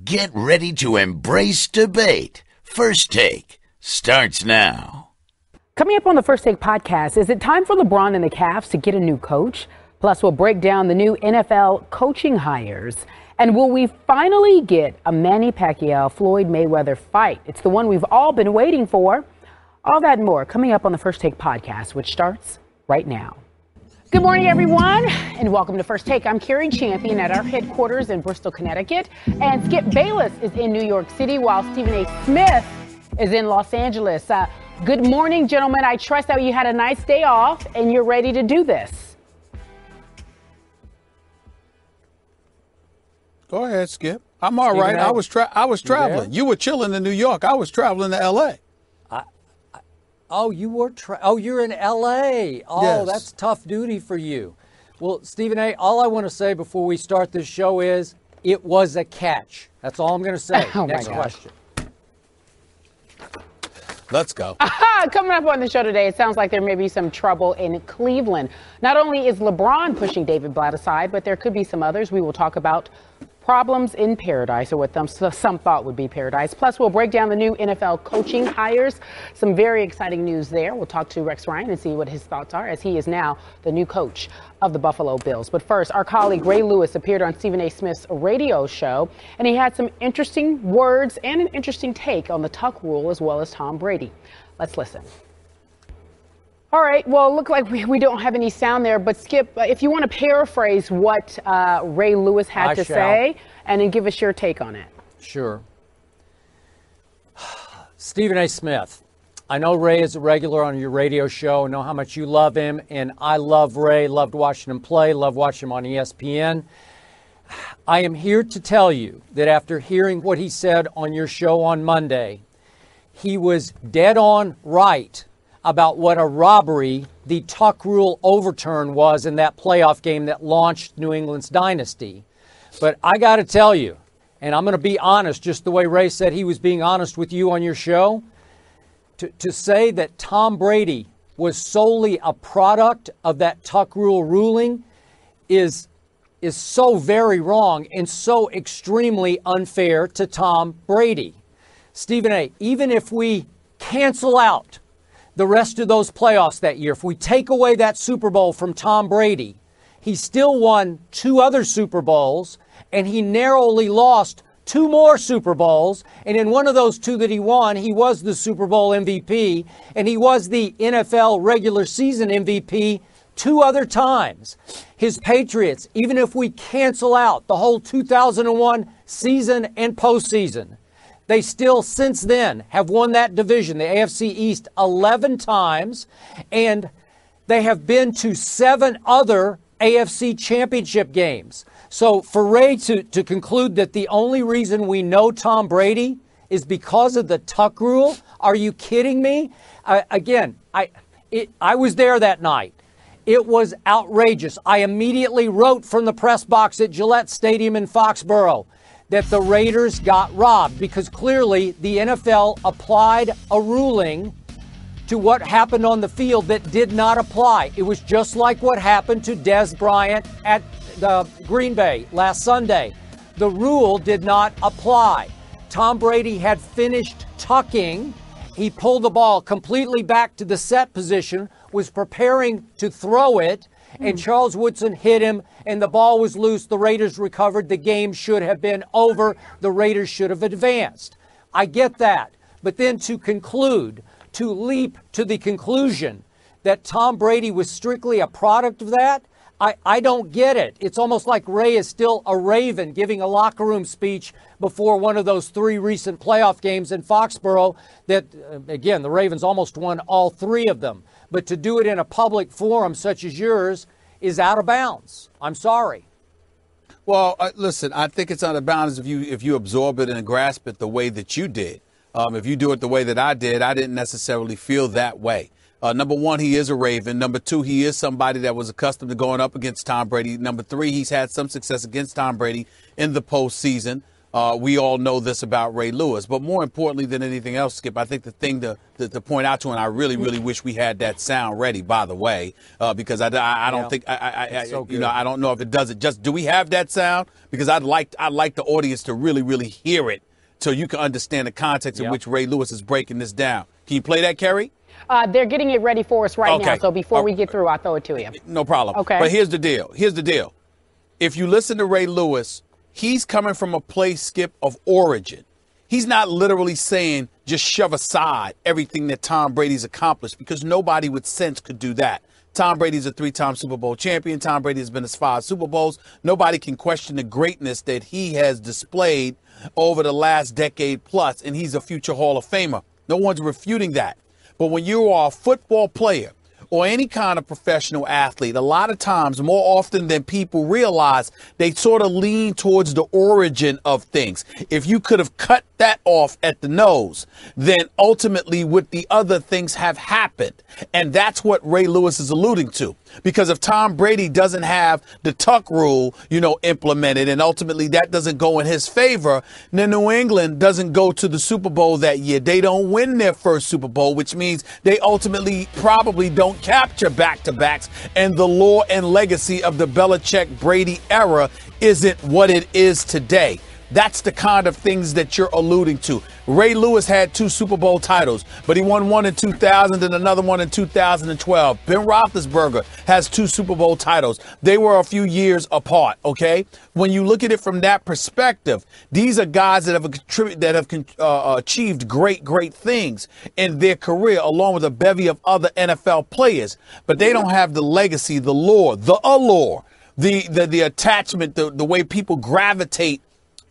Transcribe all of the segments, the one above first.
Get ready to embrace debate. First Take starts now. Coming up on the First Take podcast, is it time for LeBron and the Cavs to get a new coach? Plus, we'll break down the new NFL coaching hires. And will we finally get a Manny Pacquiao-Floyd Mayweather fight? It's the one we've all been waiting for. All that and more coming up on the First Take podcast, which starts right now. Good morning, everyone, and welcome to First Take. I'm Carrie Champion at our headquarters in Bristol, Connecticut, and Skip Bayless is in New York City, while Stephen A. Smith is in Los Angeles. Good morning, gentlemen. I trust that you had a nice day off and you're ready to do this. Go ahead, Skip. I'm all right. I was traveling. You were chilling in New York. I was traveling to L.A. Oh, you're in L.A. Oh, Yes. That's tough duty for you. Well, Stephen A., all I want to say before we start this show is it was a catch. That's all I'm going to say. Oh, Next my gosh. question. Let's go. Coming up on the show today, it sounds like there may be some trouble in Cleveland. Not only is LeBron pushing David Blatt aside, but there could be some others. We will talk about problems in paradise, or what some thought would be paradise. Plus, we'll break down the new NFL coaching hires. Some very exciting news there. We'll talk to Rex Ryan and see what his thoughts are, as he is now the new coach of the Buffalo Bills. But first, our colleague Ray Lewis appeared on Stephen A. Smith's radio show, and he had some interesting words and an interesting take on the Tuck rule, as well as Tom Brady. Let's listen. All right, well, look like we don't have any sound there, but Skip, if you want to paraphrase what Ray Lewis had to say, and then give us your take on it. Sure. Stephen A. Smith, I know Ray is a regular on your radio show. I know how much you love him, and I love Ray, loved watching him play, loved watching him on ESPN. I am here to tell you that after hearing what he said on your show on Monday, he was dead on right about what a robbery the Tuck rule overturn was in that playoff game that launched New England's dynasty. But I got to tell you, and I'm going to be honest, just the way Ray said he was being honest with you on your show, to say that Tom Brady was solely a product of that Tuck rule ruling is so very wrong and so extremely unfair to Tom Brady. Stephen A., even if we cancel out the rest of those playoffs that year, if we take away that Super Bowl from Tom Brady, he still won 2 other Super Bowls, and he narrowly lost 2 more Super Bowls. And in one of those 2 that he won, he was the Super Bowl MVP, and he was the NFL regular season MVP 2 other times. His Patriots, even if we cancel out the whole 2001 season and postseason, they still, since then, have won that division, the AFC East, 11 times, and they have been to 7 other AFC championship games. So for Ray to conclude that the only reason we know Tom Brady is because of the Tuck rule, are you kidding me? I was there that night. It was outrageous. I immediately wrote from the press box at Gillette Stadium in Foxborough that the Raiders got robbed, because clearly the NFL applied a ruling to what happened on the field that did not apply. It was just like what happened to Dez Bryant at the Green Bay last Sunday. The rule did not apply. Tom Brady had finished tucking. He pulled the ball completely back to the set position, was preparing to throw it, and Charles Woodson hit him, and the ball was loose. The Raiders recovered. The game should have been over. The Raiders should have advanced. I get that. But then to leap to the conclusion that Tom Brady was strictly a product of that, I don't get it. It's almost like Ray is still a Raven giving a locker room speech before one of those 3 recent playoff games in Foxborough that, again, the Ravens almost won all 3 of them. But to do it in a public forum such as yours is out of bounds. I'm sorry. Well, listen, I think it's out of bounds if you absorb it and grasp it the way that you did. If you do it the way that I did, I didn't necessarily feel that way. Number one, he is a Raven. Number two, he is somebody that was accustomed to going up against Tom Brady. Number three, he's had some success against Tom Brady in the postseason. We all know this about Ray Lewis. But more importantly than anything else, Skip, I think the thing to point out to, and I really, really wish we had that sound ready, by the way, because I don't think I don't know if it does it. Just do we have that sound? Because I'd like the audience to really, really hear it so you can understand the context in which Ray Lewis is breaking this down. Can you play that, Kerry? They're getting it ready for us right now. So before we get through, I'll throw it to you. No problem. Okay. But here's the deal. If you listen to Ray Lewis, he's coming from a place, Skip, of origin. He's not literally saying just shove aside everything that Tom Brady's accomplished, because nobody with sense could do that. Tom Brady's a 3-time Super Bowl champion. Tom Brady has been to 5 Super Bowls. Nobody can question the greatness that he has displayed over the last decade plus, and he's a future Hall of Famer. No one's refuting that. But when you are a football player or any kind of professional athlete, a lot of times, more often than people realize, they sort of lean towards the origin of things. If you could have cut that off at the nose, then ultimately would the other things have happened? And that's what Ray Lewis is alluding to. Because if Tom Brady doesn't have the tuck rule, implemented, and ultimately that doesn't go in his favor, then New England doesn't go to the Super Bowl that year. They don't win their first Super Bowl, which means they ultimately probably don't capture back-to-backs. And the lore and legacy of the Belichick-Brady era isn't what it is today. That's the kind of things that you're alluding to. Ray Lewis had 2 Super Bowl titles, but he won one in 2000 and another one in 2012. Ben Roethlisberger has 2 Super Bowl titles. They were a few years apart, okay? When you look at it from that perspective, these are guys that have achieved great things in their career, along with a bevy of other NFL players. But they don't have the legacy, the lore, the allure, the attachment, the way people gravitate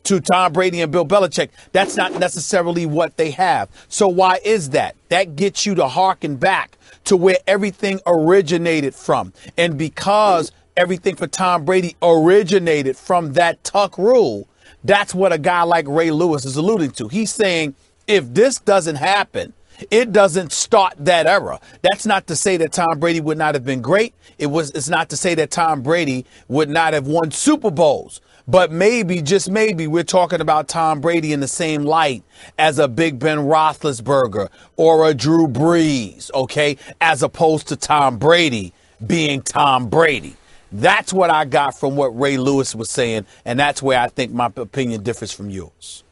to Tom Brady and Bill Belichick. That's not necessarily what they have. So why is that? That gets you to harken back to where everything originated from. And because everything for Tom Brady originated from that tuck rule, that's what a guy like Ray Lewis is alluding to. He's saying, if this doesn't happen, it doesn't start that era. That's not to say that Tom Brady would not have been great. It's not to say that Tom Brady would not have won Super Bowls. But maybe, just maybe, we're talking about Tom Brady in the same light as a Big Ben Roethlisberger or a Drew Brees, okay, as opposed to Tom Brady being Tom Brady. That's what I got from what Ray Lewis was saying, and that's where I think my opinion differs from yours.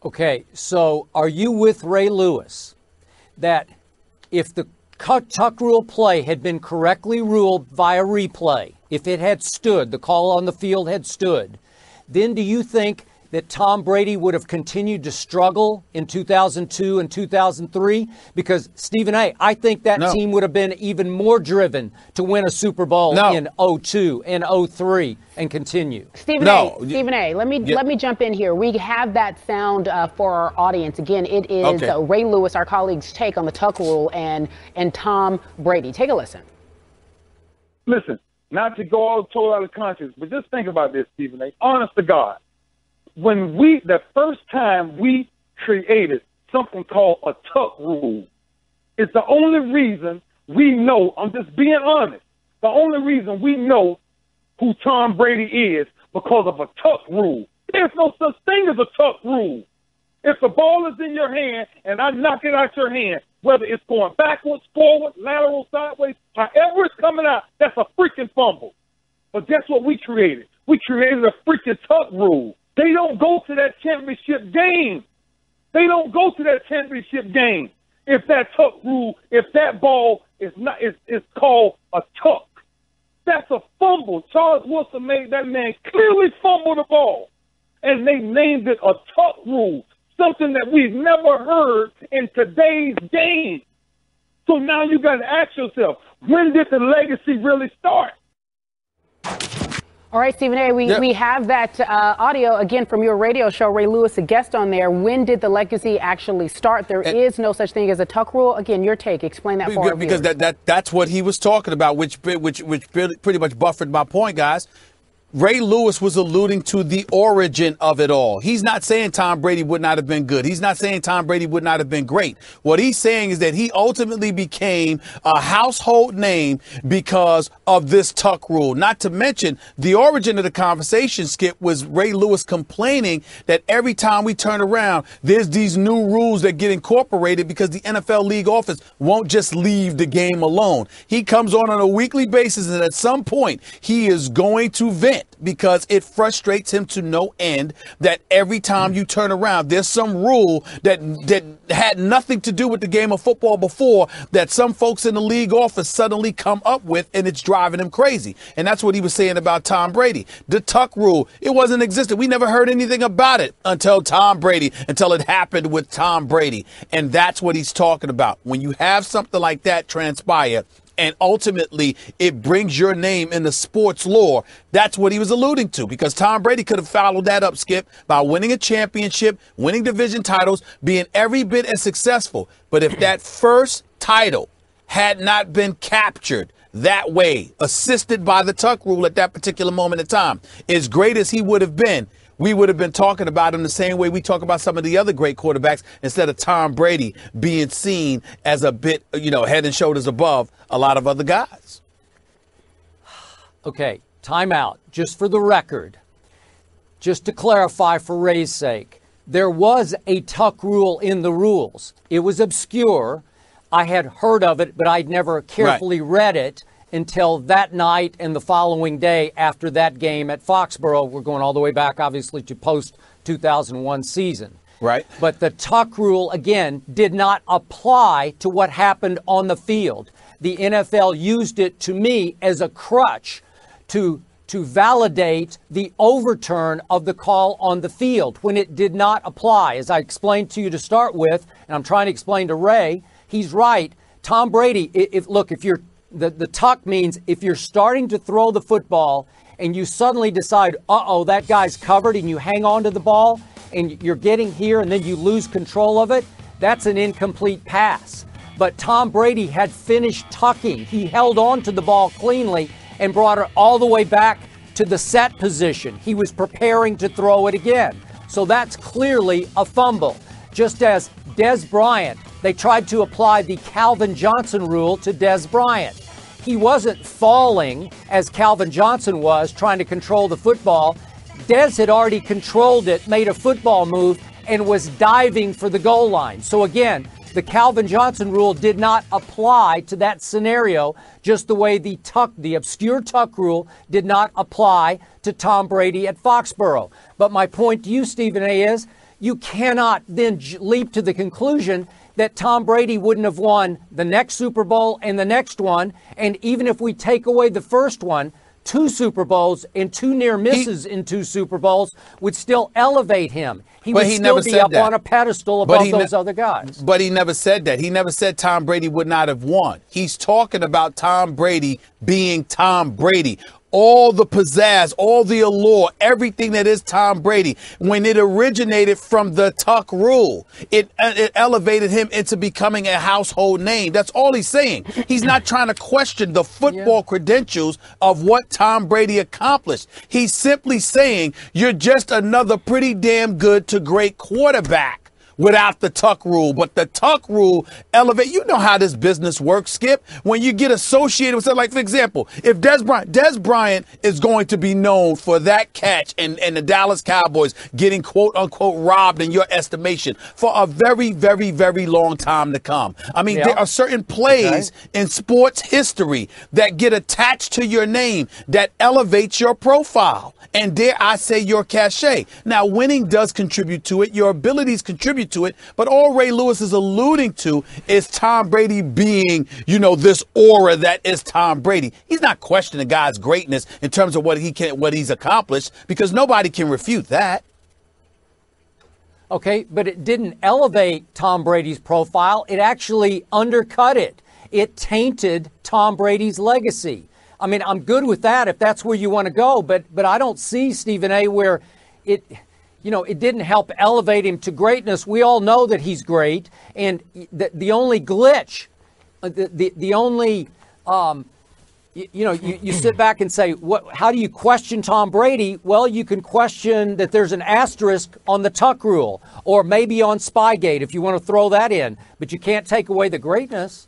Okay, so are you with Ray Lewis that if the tuck rule play had been correctly ruled via replay, if it had stood, the call on the field had stood, then do you think that Tom Brady would have continued to struggle in 2002 and 2003? Because, Stephen A., I think that team would have been even more driven to win a Super Bowl in 02 and 03 and continue. Stephen A., let me jump in here. We have that sound for our audience. Again, it is Ray Lewis, our colleague's take on the tuck rule and Tom Brady. Take a listen. Listen, not to go all total out of context, but just think about this, Stephen A. Honest to God. When the first time we created something called a tuck rule, it's the only reason we know, I'm just being honest, the only reason we know who Tom Brady is because of a tuck rule. There's no such thing as a tuck rule. If the ball is in your hand and I knock it out your hand, whether it's going backwards, forward, lateral, sideways, however it's coming out, that's a freaking fumble. But guess what we created? We created a freaking tuck rule. They don't go to that championship game. They don't go to that championship game if that tuck rule, if that ball is called a tuck. That's a fumble. Charles Wilson made that man clearly fumble the ball. And they named it a tuck rule, something that we've never heard in today's game. So now you got to ask yourself, when did the legacy really start? All right, Stephen A., we have that audio, again, from your radio show, Ray Lewis, a guest on there. When did the legacy actually start? There is no such thing as a tuck rule. Again, your take. Explain that for our viewers. Because that's what he was talking about, which pretty much buffered my point, guys. Ray Lewis was alluding to the origin of it all. He's not saying Tom Brady would not have been good. He's not saying Tom Brady would not have been great. What he's saying is that he ultimately became a household name because of this tuck rule. Not to mention the origin of the conversation, Skip, was Ray Lewis complaining that every time we turn around, there's these new rules that get incorporated because the NFL league office won't just leave the game alone. He comes on a weekly basis, and at some point he is going to vent because it frustrates him to no end that every time you turn around, there's some rule that had nothing to do with the game of football before that some folks in the league office suddenly come up with, and it's driving him crazy. And that's what he was saying about Tom Brady. The tuck rule, it wasn't existent. We never heard anything about it until it happened with Tom Brady. And that's what he's talking about. When you have something like that transpire, and ultimately it brings your name in the sports lore, that's what he was alluding to, because Tom Brady could have followed that up, Skip, by winning a championship, winning division titles, being every bit as successful. But if that first title had not been captured that way, assisted by the tuck rule at that particular moment in time, as great as he would have been, we would have been talking about him the same way we talk about some of the other great quarterbacks, instead of Tom Brady being seen as a bit, head and shoulders above a lot of other guys. Okay, timeout. Just for the record, just to clarify for Ray's sake, there was a tuck rule in the rules. It was obscure. I had heard of it, but I'd never carefully read it until that night and the following day after that game at Foxborough. We're going all the way back, obviously, to post-2001 season. Right. But the tuck rule, again, did not apply to what happened on the field. The NFL used it, to me, as a crutch to validate the overturn of the call on the field when it did not apply. As I explained to you to start with, and I'm trying to explain to Ray, he's right. Tom Brady, if you're the tuck means if you're starting to throw the football and you suddenly decide, that guy's covered, and you hang on to the ball and you're getting here and then you lose control of it, that's an incomplete pass. But Tom Brady had finished tucking. He held on to the ball cleanly and brought it all the way back to the set position. He was preparing to throw it again. So that's clearly a fumble. Just as Dez Bryant, they tried to apply the Calvin Johnson rule to Dez Bryant. He wasn't falling as Calvin Johnson was trying to control the football. Dez had already controlled it, made a football move, and was diving for the goal line. So again, the Calvin Johnson rule did not apply to that scenario, just the way the obscure tuck rule did not apply to Tom Brady at Foxborough. But my point to you, Stephen A., is you cannot then leap to the conclusion that Tom Brady wouldn't have won the next Super Bowl and the next one. And even if we take away the first one, 2 Super Bowls and 2 near misses in 2 Super Bowls would still elevate him. He would still be up on a pedestal above those other guys. But he never said that. He never said Tom Brady would not have won. He's talking about Tom Brady being Tom Brady. All the pizzazz, all the allure, everything that is Tom Brady, when it originated from the tuck rule, it elevated him into becoming a household name. That's all he's saying. He's not trying to question the football credentials of what Tom Brady accomplished. He's simply saying you're just another pretty damn good to great quarterback without the tuck rule. But the tuck rule elevate. You know how this business works, Skip. When you get associated with something, like, for example, if Dez Bryant is going to be known for that catch and the Dallas Cowboys getting quote unquote robbed in your estimation for a very, very, very long time to come. I mean, there are certain plays in sports history that get attached to your name that elevates your profile. And dare I say your cachet. Now, winning does contribute to it. Your abilities contribute to it. But all Ray Lewis is alluding to is Tom Brady being, this aura that is Tom Brady. He's not questioning the guy's greatness in terms of what he's accomplished, because nobody can refute that. Okay, but it didn't elevate Tom Brady's profile. It actually undercut it. It tainted Tom Brady's legacy. I mean, I'm good with that if that's where you want to go, but I don't see, Stephen A., where it didn't help elevate him to greatness. We all know that he's great, and the only glitch, the only you sit back and say, how do you question Tom Brady? Well, you can question that there's an asterisk on the Tuck rule or maybe on Spygate if you want to throw that in, but you can't take away the greatness.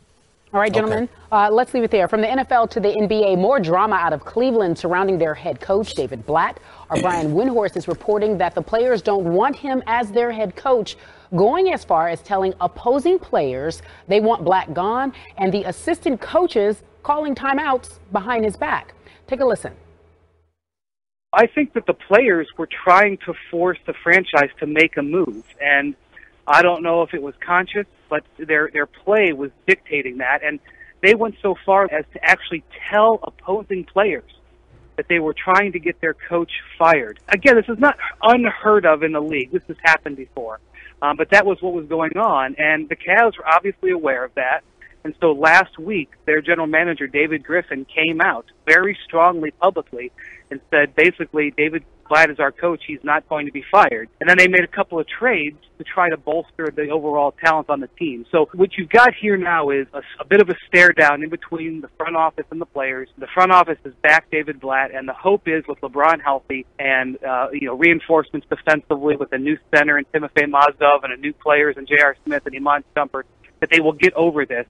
All right, gentlemen, let's leave it there. From the NFL to the NBA, more drama out of Cleveland surrounding their head coach, David Blatt. Our Brian Windhorst is reporting that the players don't want him as their head coach, going as far as telling opposing players they want Blatt gone, and the assistant coaches calling timeouts behind his back. Take a listen. I think that the players were trying to force the franchise to make a move, and I don't know if it was conscious, but their play was dictating that, and they went so far as to actually tell opposing players that they were trying to get their coach fired. Again, this is not unheard of in the league. This has happened before, but that was what was going on, and the Cavs were obviously aware of that. And so last week, their general manager, David Griffin, came out very strongly publicly and said, basically, David Blatt is our coach. He's not going to be fired. And then they made a couple of trades to try to bolster the overall talent on the team. So what you've got here now is a bit of a stare down in between the front office and the players. The front office has backed David Blatt, and the hope is with LeBron healthy and reinforcements defensively with a new center in Timofey Mozgov and a new players in J.R. Smith and Iman Shumpert, that they will get over this.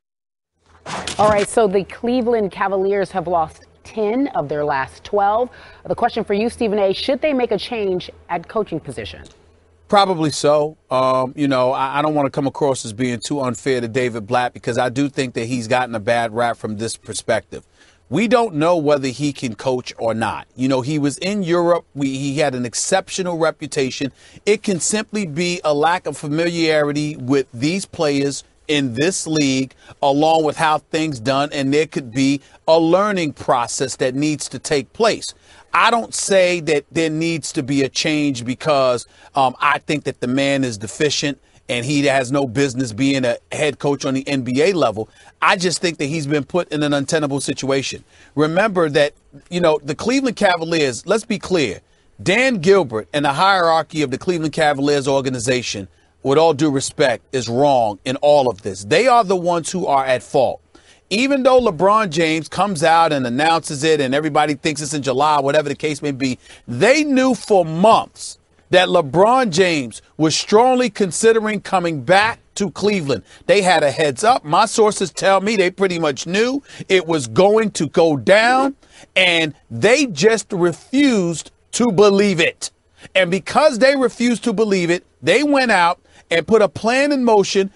All right, so the Cleveland Cavaliers have lost 10 of their last 12. The question for you, Stephen A., should they make a change at coaching position? Probably so. I don't want to come across as being too unfair to David Blatt because I do think that he's gotten a bad rap from this perspective. We don't know whether he can coach or not. He was in Europe. He had an exceptional reputation. It can simply be a lack of familiarity with these players in this league, along with how things done, and there could be a learning process that needs to take place. I don't say that there needs to be a change because I think that the man is deficient and he has no business being a head coach on the NBA level. I just think that he's been put in an untenable situation. Remember that, the Cleveland Cavaliers, let's be clear, Dan Gilbert and the hierarchy of the Cleveland Cavaliers organization, with all due respect, is wrong in all of this. They are the ones who are at fault. Even though LeBron James comes out and announces it and everybody thinks it's in July, whatever the case may be, they knew for months that LeBron James was strongly considering coming back to Cleveland. They had a heads up. My sources tell me they pretty much knew it was going to go down, and they just refused to believe it. And because they refused to believe it, they went out and put a plan in motion.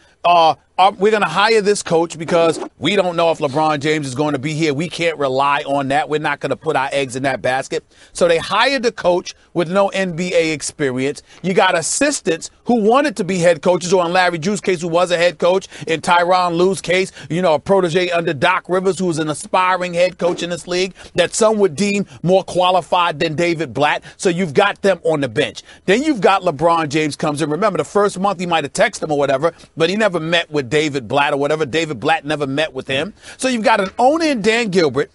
We're going to hire this coach because we don't know if LeBron James is going to be here. We can't rely on that. We're not going to put our eggs in that basket. So they hired the coach with no NBA experience. You got assistants who wanted to be head coaches, or in Larry Drew's case, who was a head coach. In Tyronn Lue's case, a protege under Doc Rivers, who was an aspiring head coach in this league that some would deem more qualified than David Blatt. So you've got them on the bench. Then you've got LeBron James comes in. Remember, the first month he might have texted him or whatever, but he never met with David Blatt or whatever. David Blatt never met with him. So you've got an owner in Dan Gilbert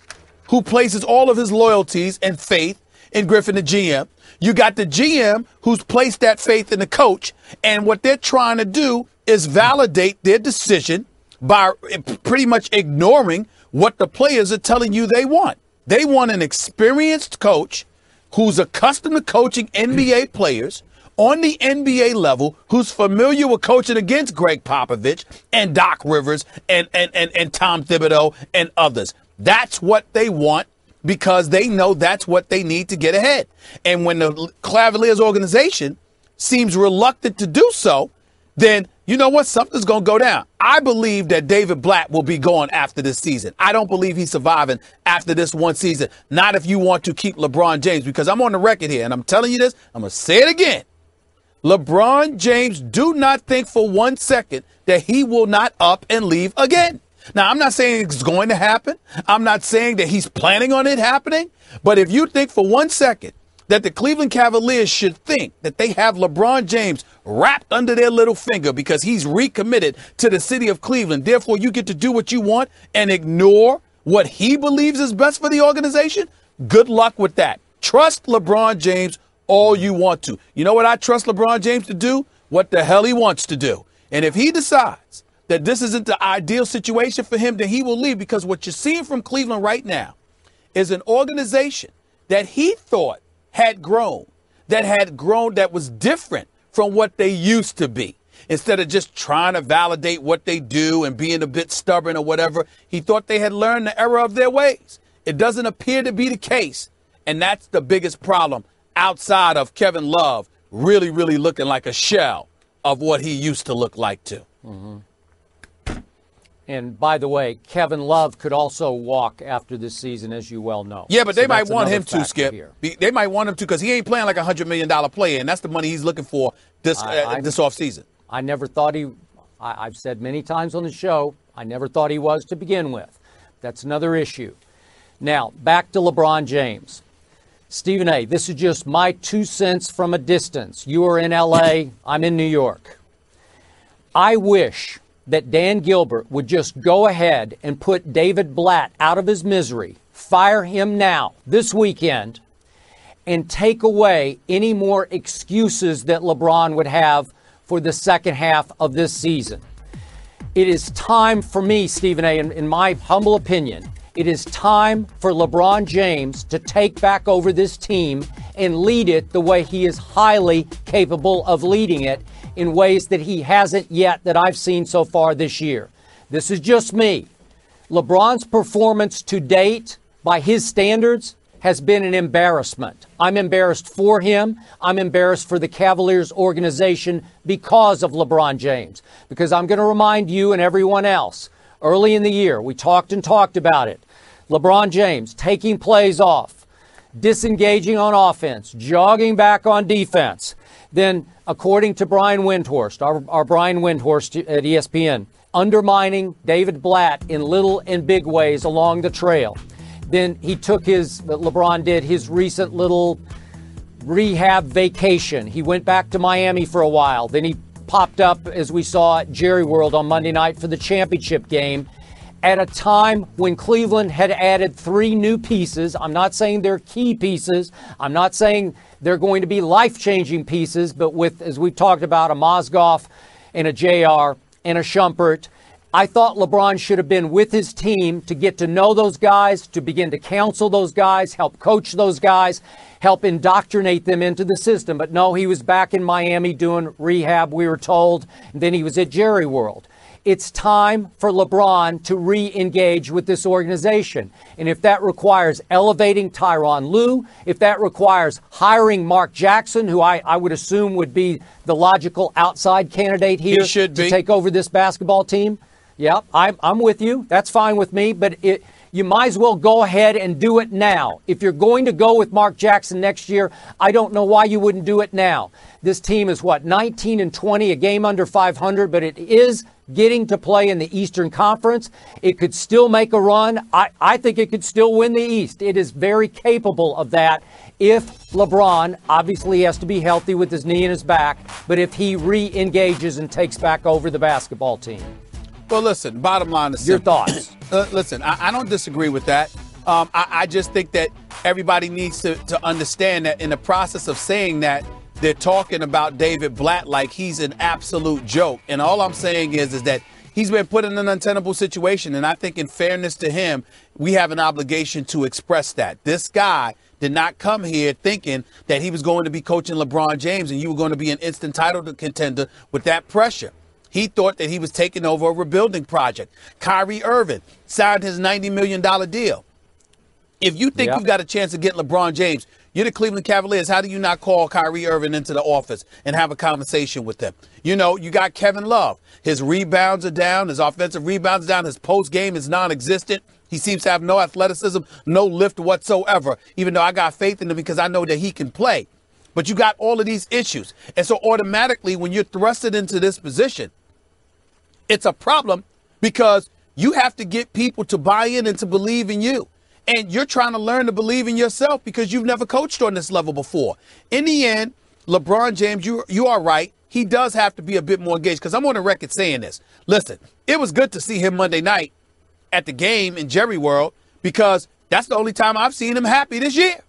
who places all of his loyalties and faith in Griffin, the GM. You got the GM who's placed that faith in the coach. And what they're trying to do is validate their decision by pretty much ignoring what the players are telling you they want. They want an experienced coach who's accustomed to coaching NBA players on the NBA level, who's familiar with coaching against Greg Popovich and Doc Rivers and Tom Thibodeau and others. That's what they want because they know that's what they need to get ahead. And when the Cavaliers organization seems reluctant to do so, then you know what? Something's going to go down. I believe that David Blatt will be gone after this season. I don't believe he's surviving after this one season. Not if you want to keep LeBron James, because I'm on the record here and I'm telling you this. I'm going to say it again. LeBron James, do not think for 1 second that he will not up and leave again. Now, I'm not saying it's going to happen. I'm not saying that he's planning on it happening. But if you think for 1 second that the Cleveland Cavaliers should think that they have LeBron James wrapped under their little finger because he's recommitted to the city of Cleveland, therefore you get to do what you want and ignore what he believes is best for the organization, good luck with that. Trust LeBron James all you want to. You know what I trust LeBron James to do? What the hell he wants to do. And if he decides that this isn't the ideal situation for him, then he will leave, because what you're seeing from Cleveland right now is an organization that he thought had grown, that was different from what they used to be. Instead of just trying to validate what they do and being a bit stubborn or whatever, he thought they had learned the error of their ways. It doesn't appear to be the case. And that's the biggest problem outside of Kevin Love really, really looking like a shell of what he used to look like too. Mm-hmm. And by the way, Kevin Love could also walk after this season, as you well know. Yeah, but they might want him to, Skip. They might want him to because he ain't playing like $100 million player, and that's the money he's looking for this offseason. I never thought I've said many times on the show, I never thought he was to begin with. That's another issue. Now, back to LeBron James. Stephen A., this is just my 2 cents from a distance. You are in L.A., I'm in New York. I wish that Dan Gilbert would just go ahead and put David Blatt out of his misery, fire him now, this weekend, and take away any more excuses that LeBron would have for the second half of this season. It is time for me, Stephen A., in my humble opinion, it is time for LeBron James to take back over this team and lead it the way he is highly capable of leading it in ways that he hasn't yet that I've seen so far this year. This is just me. LeBron's performance to date, by his standards, has been an embarrassment. I'm embarrassed for him. I'm embarrassed for the Cavaliers organization because of LeBron James. Because I'm going to remind you and everyone else, early in the year, we talked about it. LeBron James taking plays off, disengaging on offense, jogging back on defense. Then, according to Brian Windhorst, our Brian Windhorst at ESPN, undermining David Blatt in little and big ways along the trail. Then he took LeBron did his recent little rehab vacation. He went back to Miami for a while. Then he popped up, as we saw at Jerry World on Monday night for the championship game, at a time when Cleveland had added 3 new pieces. I'm not saying they're key pieces. I'm not saying they're going to be life-changing pieces, but with, as we've talked about, a Mozgov and a JR and a Shumpert, I thought LeBron should have been with his team to get to know those guys, to begin to counsel those guys, help coach those guys, help indoctrinate them into the system. But no, he was back in Miami doing rehab, we were told, and then he was at Jerry World. It's time for LeBron to re-engage with this organization. And if that requires elevating Tyronn Lue, if that requires hiring Mark Jackson, who I would assume would be the logical outside candidate here to take over this basketball team, yeah, I'm with you. That's fine with me. But you might as well go ahead and do it now. If you're going to go with Mark Jackson next year, I don't know why you wouldn't do it now. This team is, 19-20, a game under 500, but it is getting to play in the Eastern Conference. It could still make a run. I think it could still win the East. It is very capable of that if LeBron, obviously has to be healthy with his knee and his back, but if he re-engages and takes back over the basketball team. Well, listen, bottom line is your simple. thoughts. Listen, I don't disagree with that. I just think that everybody needs to understand that in the process of saying that, they're talking about David Blatt like he's an absolute joke. And all I'm saying is that he's been put in an untenable situation. And I think in fairness to him, we have an obligation to express that. This guy did not come here thinking that he was going to be coaching LeBron James and you were going to be an instant title contender with that pressure. He thought that he was taking over a rebuilding project. Kyrie Irving signed his $90 million deal. If you think you've got a chance to get LeBron James, you're the Cleveland Cavaliers. How do you not call Kyrie Irving into the office and have a conversation with them? You know, you got Kevin Love. His rebounds are down. His offensive rebounds are down. His post game is non-existent. He seems to have no athleticism, no lift whatsoever, even though I got faith in him because I know that he can play. But you got all of these issues. And so automatically when you're thrusted into this position, it's a problem because you have to get people to buy in and to believe in you. And you're trying to learn to believe in yourself because you've never coached on this level before. In the end, LeBron James, you are right. He does have to be a bit more engaged because I'm on the record saying this. Listen, it was good to see him Monday night at the game in Jerry World because that's the only time I've seen him happy this year.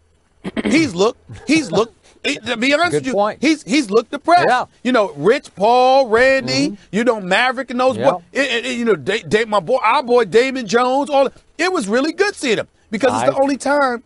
He's looked, to be honest with you, he's looked depressed. Yeah. You know, Rich Paul, Randy, you know, Maverick and those boys, you know, our boy Damon Jones, it was really good seeing him. because it's the only time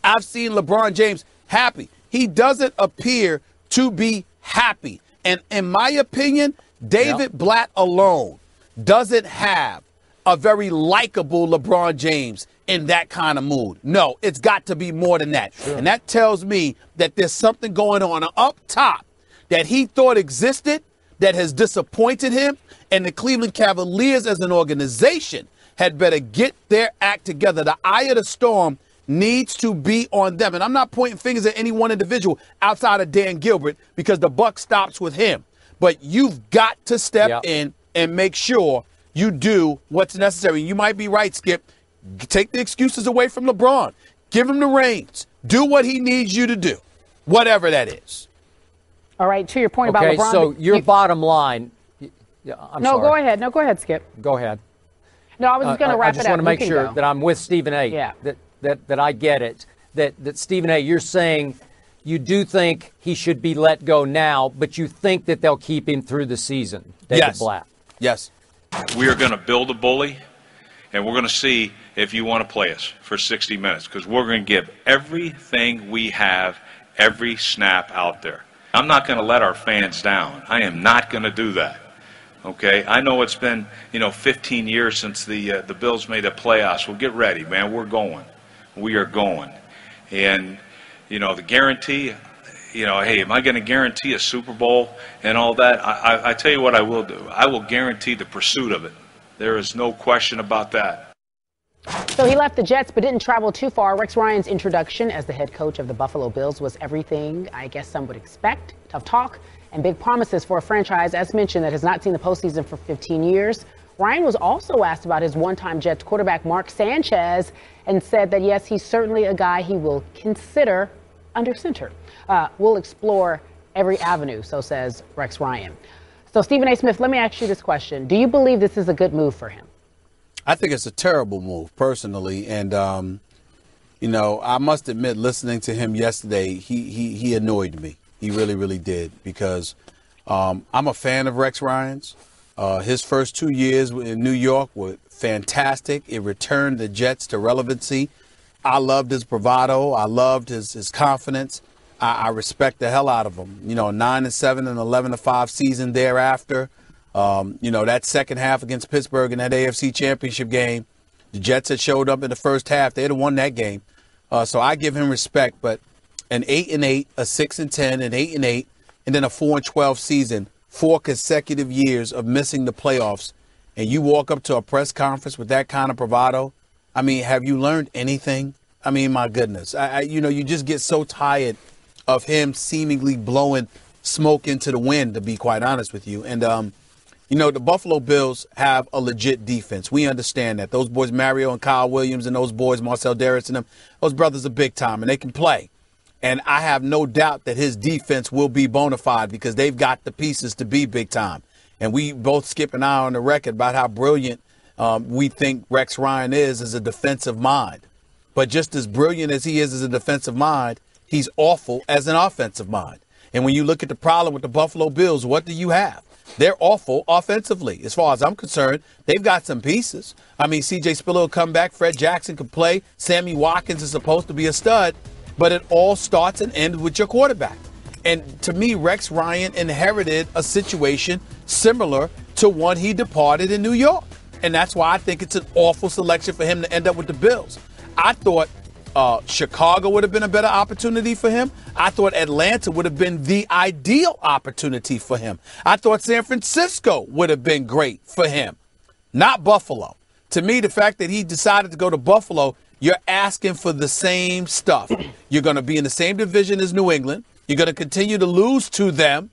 I've seen LeBron James happy. He doesn't appear to be happy. And in my opinion, David Blatt alone doesn't have a very likable LeBron James in that kind of mood. No, it's got to be more than that. Sure. And that tells me that there's something going on up top that he thought existed that has disappointed him. And the Cleveland Cavaliers as an organization had better get their act together. The eye of the storm needs to be on them. And I'm not pointing fingers at any one individual outside of Dan Gilbert because the buck stops with him. But you've got to step in and make sure you do what's necessary. You might be right, Skip. Take the excuses away from LeBron. Give him the reins. Do what he needs you to do, whatever that is. All right, to your point about LeBron. So your bottom line. I'm sorry. Go ahead. No, go ahead, Skip. Go ahead. No, I was just going to wrap it up. I just want to make sure that I'm with Stephen A. Yeah. That I get it. That Stephen A., you're saying you do think he should be let go now, but you think that they'll keep him through the season. David Blatt. Yes. We are going to build a bully, and we're going to see if you want to play us for 60 minutes, because we're going to give everything we have, every snap out there. I'm not going to let our fans down. I am not going to do that. Okay, I know it's been 15 years since the Bills made the playoffs. Well, get ready, man. We're going. We are going. And the guarantee. Hey, am I going to guarantee a Super Bowl and all that? I tell you what I will do. I will guarantee the pursuit of it. There is no question about that. So he left the Jets but didn't travel too far. Rex Ryan's introduction as the head coach of the Buffalo Bills was everything I guess some would expect. Tough talk and big promises for a franchise, as mentioned, that has not seen the postseason for 15 years. Ryan was also asked about his one-time Jets quarterback Mark Sanchez and said that, yes, he's certainly a guy he will consider under center. We'll explore every avenue, so says Rex Ryan. So, Stephen A. Smith, let me ask you this question. Do you believe this is a good move for him? I think it's a terrible move, personally. And, I must admit, listening to him yesterday, he annoyed me. He really, really did, because I'm a fan of Rex Ryan's. His first 2 years in New York were fantastic. It returned the Jets to relevancy. I loved his bravado. I loved his confidence. I respect the hell out of him. 9-7 and 11-5 season thereafter. That second half against Pittsburgh in that AFC Championship game, the Jets had showed up in the first half. They'd have won that game. So I give him respect. But an 8-8, a 6-10, an 8-8, and then a 4-12 season, 4 consecutive years of missing the playoffs, and you walk up to a press conference with that kind of bravado. I mean, have you learned anything? I mean, my goodness. You just get so tired of him seemingly blowing smoke into the wind, to be quite honest with you. And, the Buffalo Bills have a legit defense. We understand that. Those boys, Mario and Kyle Williams, and those boys, Marcel Darris and them, those brothers are big time, and they can play. And I have no doubt that his defense will be bona fide because they've got the pieces to be big time. And we both, Skip and I, are on the record about how brilliant we think Rex Ryan is as a defensive mind. But just as brilliant as he is as a defensive mind, he's awful as an offensive mind. And when you look at the problem with the Buffalo Bills, what do you have? They're awful offensively. As far as I'm concerned, they've got some pieces. I mean, C.J. Spiller will come back. Fred Jackson can play. Sammy Watkins is supposed to be a stud. But it all starts and ends with your quarterback. And to me, Rex Ryan inherited a situation similar to one he departed in New York. And that's why I think it's an awful selection for him to end up with the Bills. I thought Chicago would have been a better opportunity for him. I thought Atlanta would have been the ideal opportunity for him. I thought San Francisco would have been great for him, not Buffalo. To me, the fact that he decided to go to Buffalo, you're asking for the same stuff. You're going to be in the same division as New England. You're going to continue to lose to them,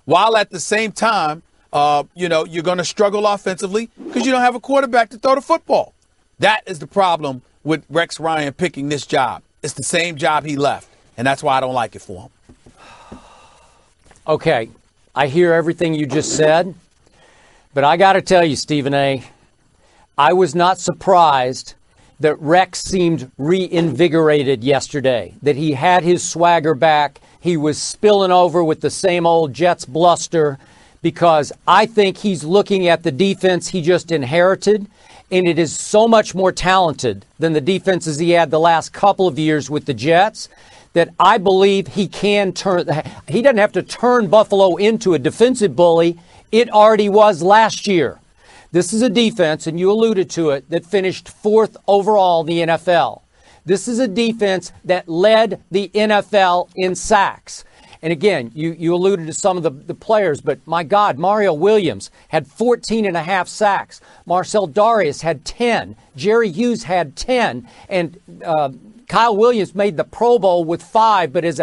while at the same time, you're going to struggle offensively because you don't have a quarterback to throw the football. That is the problem with Rex Ryan picking this job. It's the same job he left, and that's why I don't like it for him. Okay, I hear everything you just said, but I got to tell you, Stephen A., I was not surprised that Rex seemed reinvigorated yesterday, that he had his swagger back. He was spilling over with the same old Jets bluster, because I think he's looking at the defense he just inherited, and it is so much more talented than the defenses he had the last couple of years with the Jets, that I believe he can turn. He doesn't have to turn Buffalo into a defensive bully. It already was last year. This is a defense, and you alluded to it, that finished 4th overall in the NFL. This is a defense that led the NFL in sacks. And again, you alluded to some of the players, but my God, Mario Williams had 14.5 sacks. Marcel Darius had 10. Jerry Hughes had 10. And Kyle Williams made the Pro Bowl with 5, but is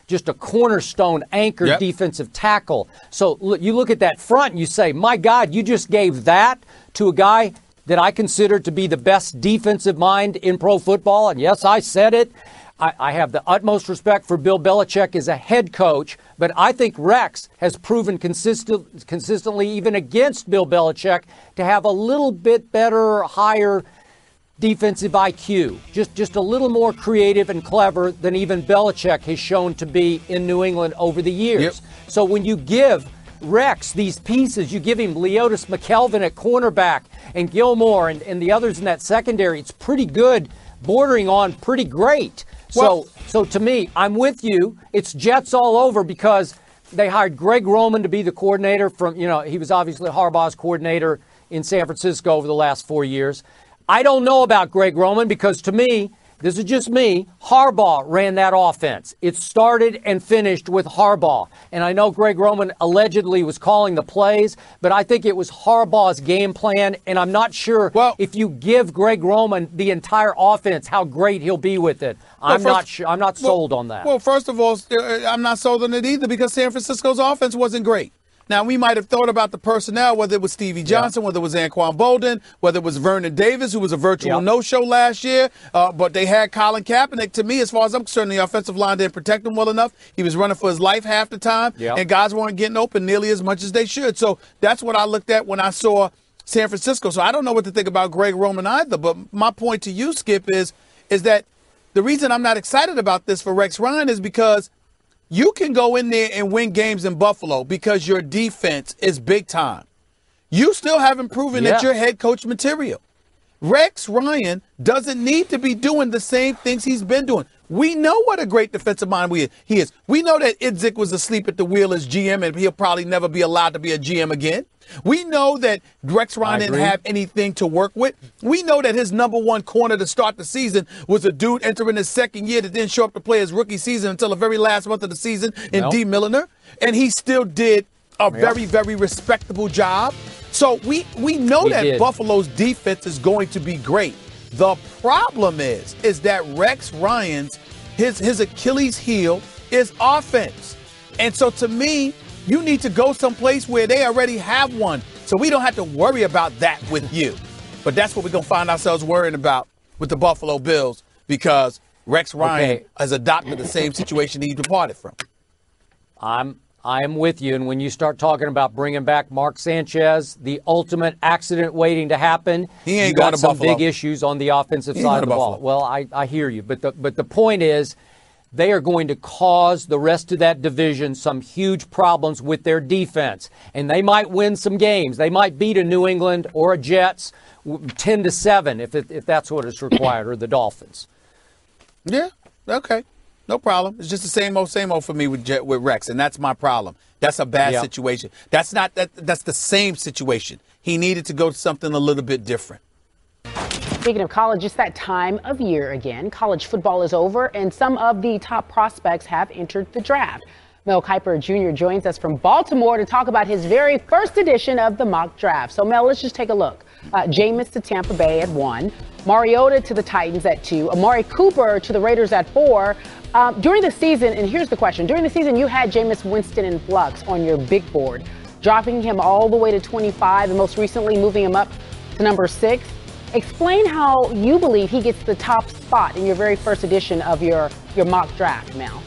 just a cornerstone anchor defensive tackle. So you look at that front and you say, my God, you just gave that to a guy that I consider to be the best defensive mind in pro football. And yes, I said it. I have the utmost respect for Bill Belichick as a head coach, but I think Rex has proven consistently, even against Bill Belichick, to have a little bit better, higher defensive IQ, just a little more creative and clever than even Belichick has shown to be in New England over the years. So when you give Rex these pieces, you give him Leotis McKelvin at cornerback and Gilmore and the others in that secondary, it's pretty good, bordering on pretty great. So to me, I'm with you. It's Jets all over because they hired Greg Roman to be the coordinator from, he was obviously Harbaugh's coordinator in San Francisco over the last 4 years. I don't know about Greg Roman because to me, this is just me, Harbaugh ran that offense. It started and finished with Harbaugh. And I know Greg Roman allegedly was calling the plays, but I think it was Harbaugh's game plan. And I'm not sure if you give Greg Roman the entire offense, how great he'll be with it. I'm not sold on that. Well, first of all, I'm not sold on it either because San Francisco's offense wasn't great. Now, we might have thought about the personnel, whether it was Stevie Johnson, whether it was Anquan Bolden, whether it was Vernon Davis, who was a virtual no-show last year, but they had Colin Kaepernick. To me, as far as I'm concerned, the offensive line didn't protect him well enough. He was running for his life half the time, and guys weren't getting open nearly as much as they should. So that's what I looked at when I saw San Francisco. So I don't know what to think about Greg Roman either, but my point to you, Skip, is that the reason I'm not excited about this for Rex Ryan is because you can go in there and win games in Buffalo because your defense is big time. You still haven't proven that you're head coach material. Rex Ryan doesn't need to be doing the same things he's been doing. We know what a great defensive mind he is. We know that Idzik was asleep at the wheel as GM, and he'll probably never be allowed to be a GM again. We know that Rex Ryan didn't have anything to work with. We know that his number one corner to start the season was a dude entering his second year that didn't show up to play his rookie season until the very last month of the season in D. Milliner. And he still did a very, very respectable job. So we know that Buffalo's defense is going to be great. The problem is that Rex Ryan's, his Achilles heel is offense. And so to me, you need to go someplace where they already have one. So we don't have to worry about that with you. But that's what we're going to find ourselves worrying about with the Buffalo Bills because Rex Ryan has adopted the same situation he departed from. I am with you. And when you start talking about bringing back Mark Sanchez, the ultimate accident waiting to happen, he ain't you got going to some Buffalo. big issues on the offensive side of the ball. Well, I hear you. But the point is, they are going to cause the rest of that division some huge problems with their defense. And they might win some games. They might beat a New England or a Jets 10-7 if that's what is required, or the Dolphins. Yeah, okay. No problem. It's just the same old for me with Rex, and that's my problem. That's a bad situation. That's the same situation. He needed to go to something a little bit different. Speaking of college, it's that time of year again. College football is over, and some of the top prospects have entered the draft. Mel Kiper Jr. joins us from Baltimore to talk about his very first edition of the mock draft. So, Mel, let's just take a look. Jameis to Tampa Bay at 1, Mariota to the Titans at 2, Amari Cooper to the Raiders at 4. During the season, and here's the question, during the season you had Jameis Winston in flux on your big board, dropping him all the way to 25 and most recently moving him up to number 6. Explain how you believe he gets the top spot in your very first edition of your mock draft, Mel.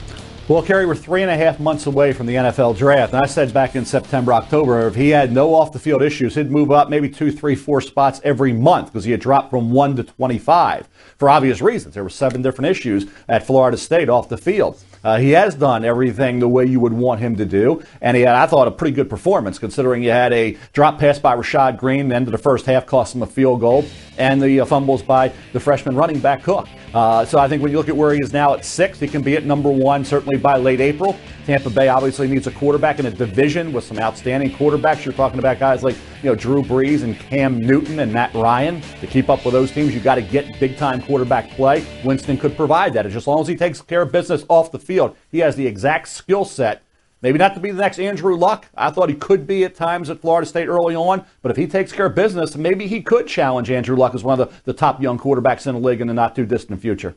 Well, Kerry, we're 3.5 months away from the NFL draft. And I said back in September, October, if he had no off-the-field issues, he'd move up maybe 2, 3, 4 spots every month because he had dropped from 1 to 25 for obvious reasons. There were 7 different issues at Florida State off the field. He has done everything the way you would want him to do, and he had, I thought, a pretty good performance considering you had a drop pass by Rashad Green, the end of the first half cost him a field goal. and the fumbles by the freshman running back Cook. So I think when you look at where he is now at 6, he can be at number 1 certainly by late April. Tampa Bay obviously needs a quarterback in a division with some outstanding quarterbacks. You're talking about guys like Drew Brees and Cam Newton and Matt Ryan. To keep up with those teams, you got to get big-time quarterback play. Winston could provide that. As long as he takes care of business off the field, he has the exact skill set. Maybe not to be the next Andrew Luck. I thought he could be at times at Florida State early on. But if he takes care of business, maybe he could challenge Andrew Luck as one of the top young quarterbacks in the league in the not-too-distant future.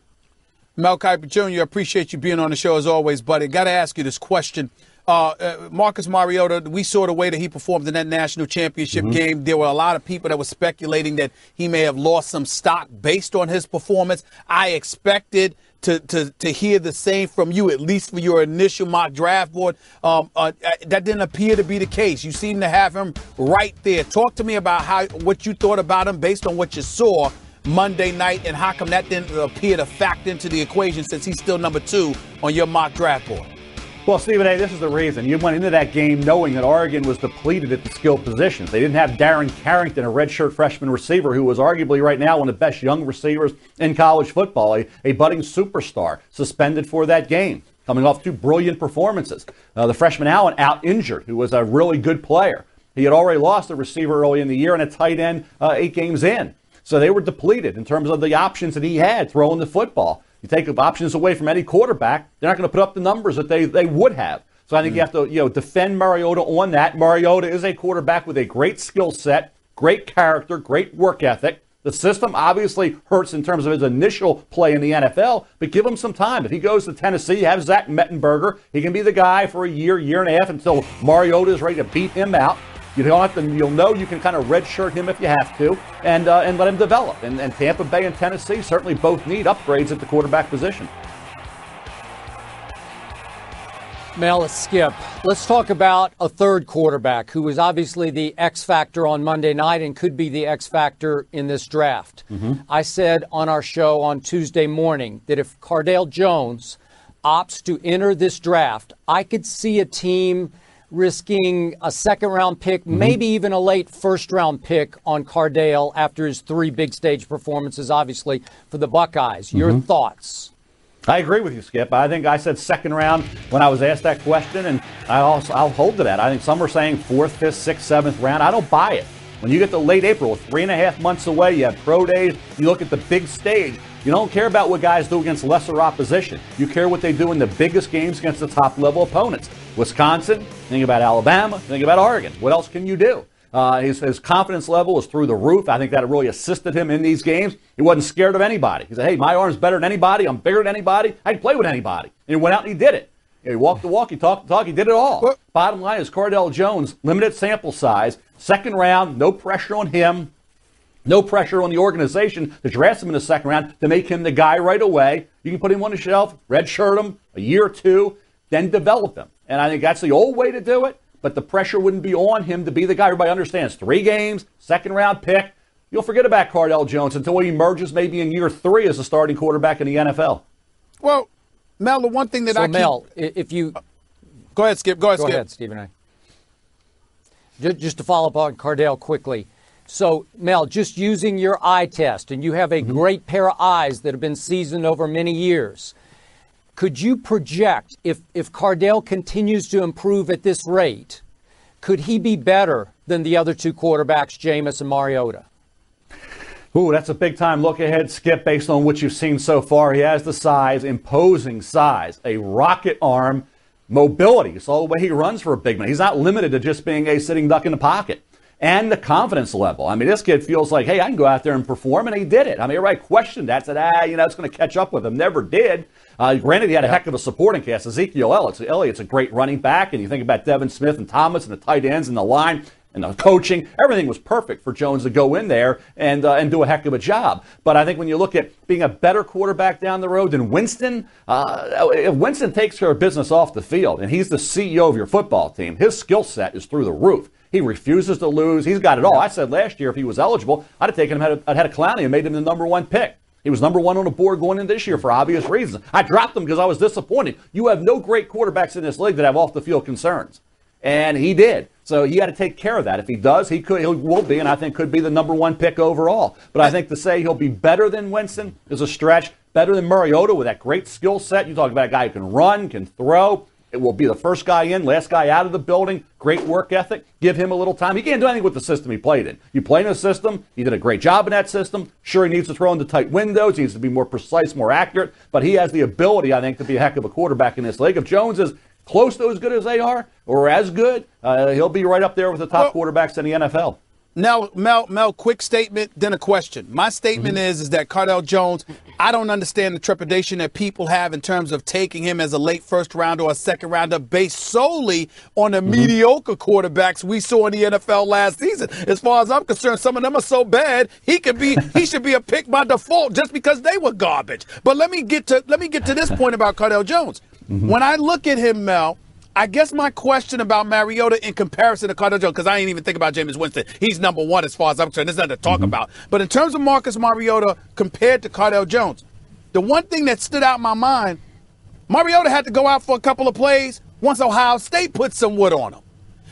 Mel Kiper Jr., appreciate you being on the show as always, buddy. Got to ask you this question. Marcus Mariota, we saw the way that he performed in that national championship game. There were a lot of people that were speculating that he may have lost some stock based on his performance. I expected to hear the same from you, at least for your initial mock draft board. That didn't appear to be the case. You seem to have him right there. Talk to me about what you thought about him based on what you saw Monday night, and how come that didn't appear to factor into the equation since he's still number 2 on your mock draft board? Well, Stephen A., this is the reason. You went into that game knowing that Oregon was depleted at the skill positions. They didn't have Darren Carrington, a redshirt freshman receiver who was arguably right now one of the best young receivers in college football, a budding superstar, suspended for that game, coming off 2 brilliant performances. The freshman Allen out injured, who was a really good player. He had already lost a receiver early in the year and a tight end 8 games in. So they were depleted in terms of the options that he had throwing the football. You take options away from any quarterback, they're not going to put up the numbers that they would have. So I think you have to defend Mariota on that. Mariota is a quarterback with a great skill set, great character, great work ethic. The system obviously hurts in terms of his initial play in the NFL, but give him some time. If he goes to Tennessee, have Zach Mettenberger. He can be the guy for a year, year and a half until Mariota is ready to beat him out. You'll know you can kind of redshirt him if you have to, and let him develop. And Tampa Bay and Tennessee certainly both need upgrades at the quarterback position. Mel, let's skip. Let's talk about a third quarterback who was obviously the X factor on Monday night and could be the X factor in this draft. I said on our show on Tuesday morning that if Cardale Jones opts to enter this draft, I could see a team risking a second-round pick, maybe even a late first-round pick on Cardale after his 3 big stage performances, obviously, for the Buckeyes. Your thoughts? I agree with you, Skip. I think I said second round when I was asked that question, and I'll hold to that. I think some are saying 4th, 5th, 6th, 7th round. I don't buy it. When you get to late April, 3.5 months away, you have pro days, you look at the big stage, you don't care about what guys do against lesser opposition. You care what they do in the biggest games against the top-level opponents. Wisconsin, think about Alabama, think about Oregon. What else can you do? His confidence level was through the roof. I think that really assisted him in these games. He wasn't scared of anybody. He said, hey, my arm's better than anybody. I'm bigger than anybody. I can play with anybody. And he went out and he did it. He walked the walk, he talked the talk, he did it all. What? Bottom line is Cardale Jones, limited sample size, second round, no pressure on him, no pressure on the organization to draft him in the second round to make him the guy right away. You can put him on the shelf, redshirt him a year or 2, then develop him. And I think that's the old way to do it, but the pressure wouldn't be on him to be the guy. Everybody understands 3 games, second round pick. You'll forget about Cardale Jones until he emerges maybe in year 3 as a starting quarterback in the NFL. Well, Mel, the one thing that if you go ahead, Skip. Go ahead, Stephen A. Just to follow up on Cardale quickly. So, Mel, just using your eye test, and you have a great pair of eyes that have been seasoned over many years, could you project if Cardale continues to improve at this rate, could he be better than the other 2 quarterbacks, Jameis and Mariota? Ooh, that's a big-time look ahead, Skip, based on what you've seen so far. He has the size, imposing size, a rocket arm, mobility. You saw the way he runs for a big man. He's not limited to just being a sitting duck in the pocket. And the confidence level. I mean, this kid feels like, hey, I can go out there and perform, and he did it. I mean, everybody questioned that, said, it's going to catch up with him. Never did. Granted, he had a heck of a supporting cast. Ezekiel Elliott's a great running back, and you think about Devin Smith and Thomas and the tight ends and the line and the coaching. Everything was perfect for Jones to go in there and do a heck of a job. But I think when you look at being a better quarterback down the road than Winston, if Winston takes care of business off the field and he's the CEO of your football team, his skill set is through the roof. He refuses to lose. He's got it all. I said last year if he was eligible, I'd have taken him ahead of Clowney and made him the number 1 pick. He was number 1 on the board going in this year for obvious reasons. I dropped him because I was disappointed. You have no great quarterbacks in this league that have off-the-field concerns. And he did. So you got to take care of that. If he does, he will be, and I think could be the number one pick overall. But I think to say he'll be better than Winston is a stretch. Better than Mariota with that great skill set. You talk about a guy who can run, can throw. It will be the first guy in, last guy out of the building. Great work ethic. Give him a little time. He can't do anything with the system he played in. You play in a system. He did a great job in that system. Sure, he needs to throw into tight windows. He needs to be more precise, more accurate. But he has the ability, I think, to be a heck of a quarterback in this league. If Jones is close to as good as they are, or as good, he'll be right up there with the top quarterbacks in the NFL. Now, Mel, quick statement, then a question. My statement is that Cardell Jones, I don't understand the trepidation that people have in terms of taking him as a late first rounder or a second rounder based solely on the mediocre quarterbacks we saw in the NFL last season. As far as I'm concerned, some of them are so bad, he should be a pick by default just because they were garbage. But let me get to this point about Cardell Jones. When I look at him, Mel, I guess my question about Mariota in comparison to Cardell Jones, because I ain't even think about Jameis Winston. He's number one as far as I'm concerned. There's nothing to talk about. But in terms of Marcus Mariota compared to Cardell Jones, the one thing that stood out in my mind, Mariota had to go out for a couple of plays once Ohio State put some wood on him.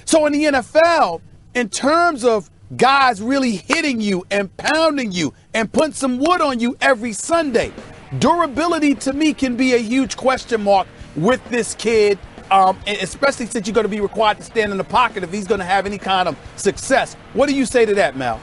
So in the NFL, in terms of guys really hitting you and pounding you and putting some wood on you every Sunday, durability to me can be a huge question mark with this kid. Especially since you're going to be required to stand in the pocket if he's going to have any kind of success. What do you say to that, Mel?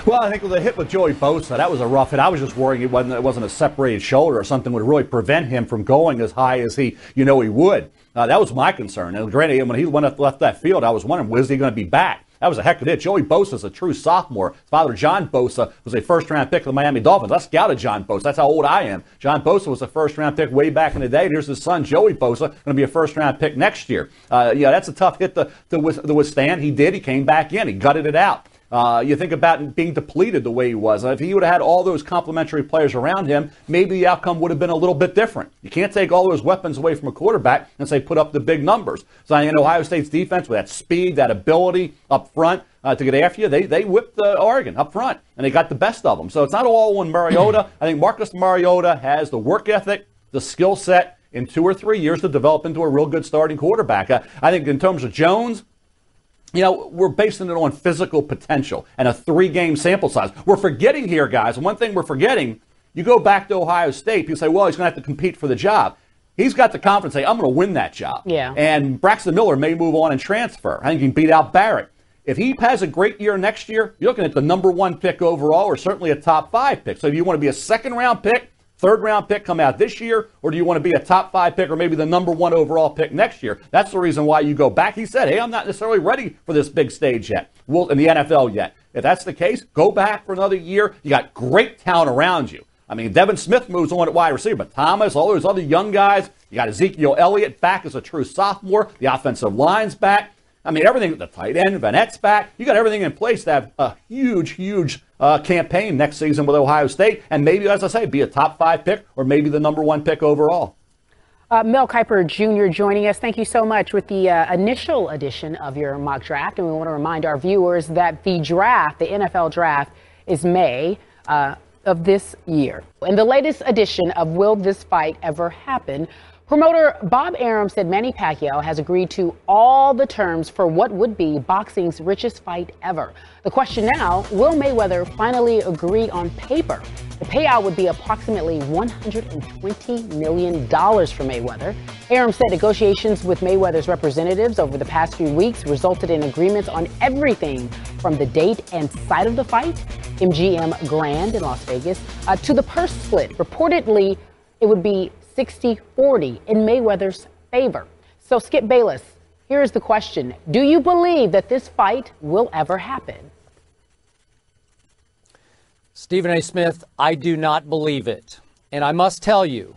Well, I think with the hit with Joey Bosa, that was a rough hit. I was just worrying it wasn't a separated shoulder or something would really prevent him from going as high as he would. That was my concern. And granted, when he left that field, I was wondering, was he going to be back? That was a heck of a hit. Joey Bosa is a true sophomore. His father, John Bosa, was a first-round pick of the Miami Dolphins. I scouted John Bosa. That's how old I am. John Bosa was a first-round pick way back in the day. And here's his son, Joey Bosa, going to be a first-round pick next year. That's a tough hit to withstand. He did. He came back in. He gutted it out. You think about being depleted the way he was. If he would have had all those complementary players around him, maybe the outcome would have been a little bit different. You can't take all those weapons away from a quarterback and say put up the big numbers. So Ohio State's defense with that speed, that ability up front to get after you, they whipped Oregon up front, and they got the best of them. So it's not all on Mariota. I think Marcus Mariota has the work ethic, the skill set in 2 or 3 years to develop into a real good starting quarterback. I think in terms of Jones, we're basing it on physical potential and a 3-game sample size. We're forgetting here, guys, one thing we're forgetting, you go back to Ohio State, people say, well, he's going to have to compete for the job. He's got the confidence to say, I'm going to win that job. Yeah. And Braxton Miller may move on and transfer. I think he can beat out Barrett. If he has a great year next year, you're looking at the number 1 pick overall or certainly a top 5 pick. So do you want to be a second-round pick, third-round pick come out this year, or do you want to be a top 5 pick or maybe the number 1 overall pick next year? That's the reason why you go back. He said, hey, I'm not necessarily ready for this big stage yet, in the NFL yet. If that's the case, go back for another year. You got great talent around you. I mean, Devin Smith moves on at wide receiver, but Thomas, all those other young guys, you got Ezekiel Elliott back as a true sophomore, the offensive line's back. I mean, everything, the tight end, Vanette's back. You got everything in place to have a huge campaign next season with Ohio State, and maybe, as I say, be a top 5 pick or maybe the number 1 pick overall. Mel Kiper Jr. joining us. Thank you so much with the initial edition of your mock draft. And we want to remind our viewers that the NFL draft, is May of this year. In the latest edition of Will This Fight Ever Happen?, promoter Bob Arum said Manny Pacquiao has agreed to all the terms for what would be boxing's richest fight ever. The question now, will Mayweather finally agree on paper? The payout would be approximately $120 million for Mayweather. Arum said negotiations with Mayweather's representatives over the past few weeks resulted in agreements on everything from the date and site of the fight, MGM Grand in Las Vegas, to the purse split. Reportedly, it would be 60-40 in Mayweather's favor. So Skip Bayless, here's the question. Do you believe that this fight will ever happen? Stephen A. Smith, I do not believe it. And I must tell you,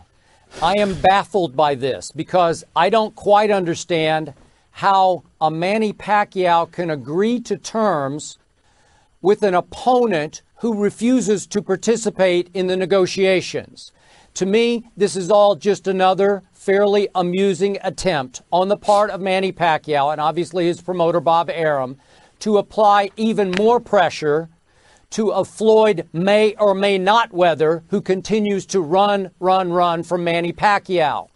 I am baffled by this because I don't quite understand how a Manny Pacquiao can agree to terms with an opponent who refuses to participate in the negotiations. To me, this is all just another fairly amusing attempt on the part of Manny Pacquiao and obviously his promoter, Bob Arum, to apply even more pressure to a Floyd may or may not weather who continues to run from Manny Pacquiao.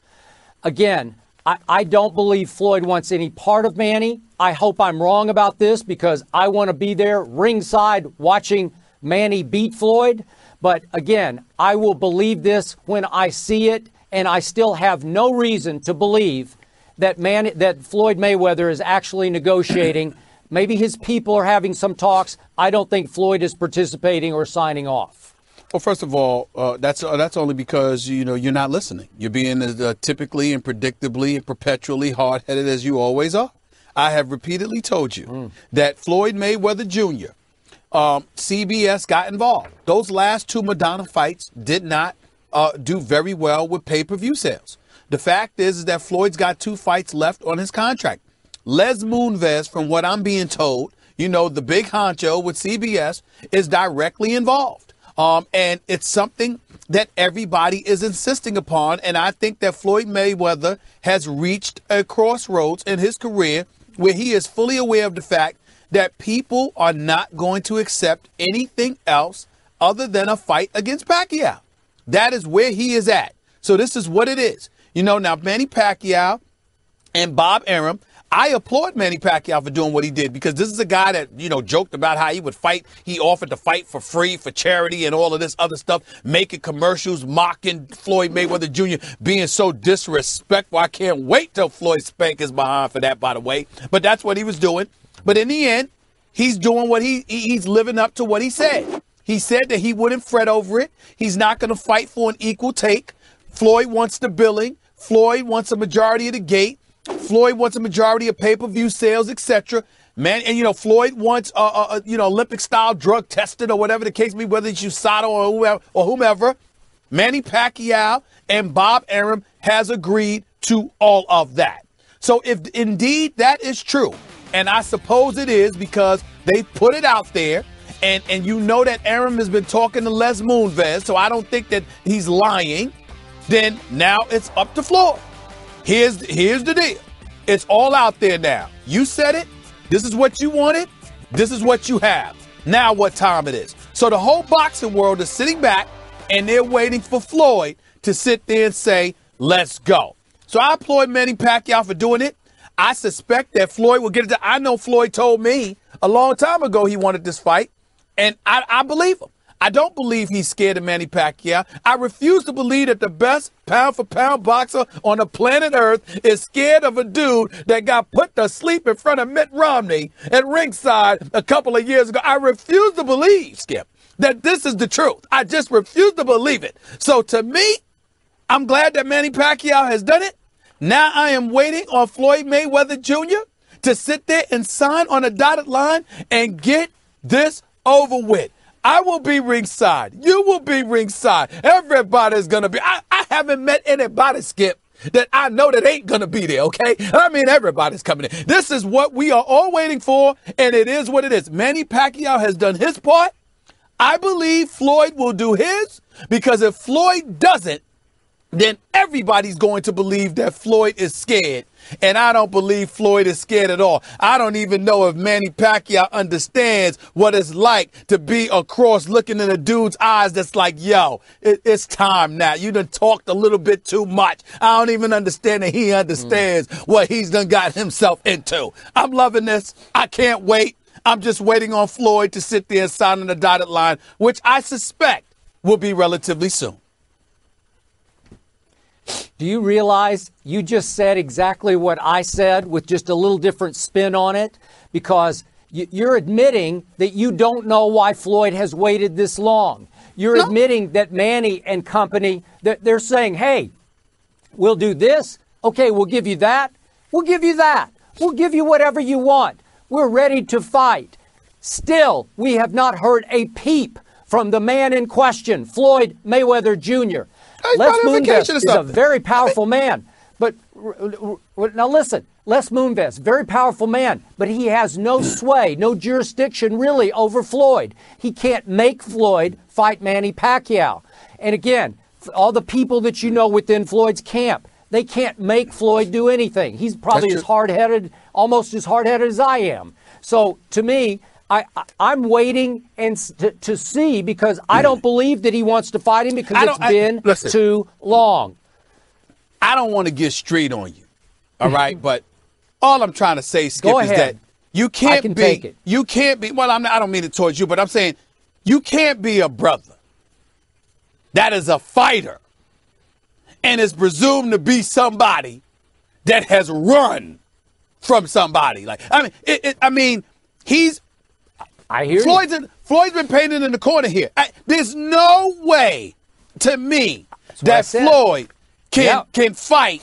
Again, I don't believe Floyd wants any part of Manny. I hope I'm wrong about this because I want to be there ringside watching Manny beat Floyd. But again, I will believe this when I see it, and I still have no reason to believe that Floyd Mayweather is actually negotiating. Maybe his people are having some talks. I don't think Floyd is participating or signing off. Well, first of all, that's only because you're not listening. You're being as typically and predictably and perpetually hard-headed as you always are. I have repeatedly told you that Floyd Mayweather Jr. CBS got involved. Those last two Madonna fights did not do very well with pay-per-view sales. The fact is that Floyd's got 2 fights left on his contract. Les Moonves, from what I'm being told, the big honcho with CBS, is directly involved. And it's something that everybody is insisting upon. And I think that Floyd Mayweather has reached a crossroads in his career where he is fully aware of the fact that people are not going to accept anything else other than a fight against Pacquiao. That is where he is at. So this is what it is. Now Manny Pacquiao and Bob Arum, I applaud Manny Pacquiao for doing what he did because this is a guy that, joked about how he would fight. He offered to fight for free, for charity and all of this other stuff, making commercials, mocking Floyd Mayweather Jr., being so disrespectful. I can't wait till Floyd spank his behind for that, by the way. But that's what he was doing. But in the end, he's doing what he's living up to what he said. He said that he wouldn't fret over it. He's not going to fight for an equal take. Floyd wants the billing. Floyd wants a majority of the gate. Floyd wants a majority of pay-per-view sales, etc. Man, and Floyd wants Olympic-style drug tested or whatever the case may be, whether it's USADA or whomever. Manny Pacquiao and Bob Arum has agreed to all of that. So if indeed that is true, and I suppose it is because they put it out there, and that Arum has been talking to Les Moonves, so I don't think that he's lying, then now it's up to Floyd. Here's the deal. It's all out there now. You said it. This is what you wanted. This is what you have. Now what time it is. So the whole boxing world is sitting back and they're waiting for Floyd to sit there and say, let's go. So I applaud Manny Pacquiao for doing it. I suspect that Floyd will get it. I know Floyd told me a long time ago he wanted this fight, and I believe him. I don't believe he's scared of Manny Pacquiao. I refuse to believe that the best pound-for-pound boxer on the planet Earth is scared of a dude that got put to sleep in front of Mitt Romney at ringside a couple of years ago. I refuse to believe, Skip, that this is the truth. I just refuse to believe it. So to me, I'm glad that Manny Pacquiao has done it. Now I am waiting on Floyd Mayweather Jr. to sit there and sign on a dotted line and get this over with. I will be ringside. You will be ringside. Everybody's going to be. I haven't met anybody, Skip, that I know that ain't going to be there, okay? I mean, everybody's coming in. This is what we are all waiting for, and it is what it is. Manny Pacquiao has done his part. I believe Floyd will do his, because if Floyd doesn't, then everybody's going to believe that Floyd is scared. And I don't believe Floyd is scared at all. I don't even know if Manny Pacquiao understands what it's like to be across looking in a dude's eyes that's like, yo, it's time now. You done talked a little bit too much. I don't even understand that he understands what he's done got himself into. I'm loving this. I can't wait. I'm just waiting on Floyd to sit there and sign on the dotted line, which I suspect will be relatively soon. Do you realize you just said exactly what I said with just a little different spin on it? Because you're admitting that you don't know why Floyd has waited this long. You're admitting that Manny and company, they're saying, hey, we'll do this. Okay, we'll give you that. We'll give you that. We'll give you whatever you want. We're ready to fight. Still, we have not heard a peep from the man in question, Floyd Mayweather Jr. Les Moonves is a very powerful man. But now listen, Les Moonves, very powerful man, but he has no sway, no jurisdiction really over Floyd. He can't make Floyd fight Manny Pacquiao. And again, all the people that you know within Floyd's camp, they can't make Floyd do anything. He's probably as hard-headed, almost as hard-headed as I am. So to me, I'm waiting to see, because I don't believe that he wants to fight him, because it's been too long. I don't want to get straight on you. All right, but all I'm trying to say, Skip, Go is ahead. that you can't I can take it. You can't be. Well, I don't mean it towards you, but I'm saying you can't be a brother that is a fighter and is presumed to be somebody that has run from somebody. Like, I mean, he's. I hear Floyd's been painted in the corner here. There's no way, to me, that Floyd can fight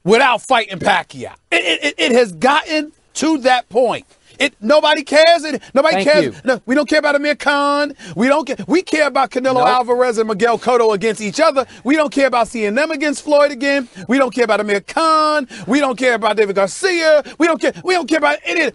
without fighting Pacquiao. It has gotten to that point. Nobody cares. Nobody cares. No, we don't care about Amir Khan. We don't care. We care about Canelo Alvarez and Miguel Cotto against each other. We don't care about seeing them against Floyd again. We don't care about Amir Khan. We don't care about David Garcia. We don't care. We don't care about any.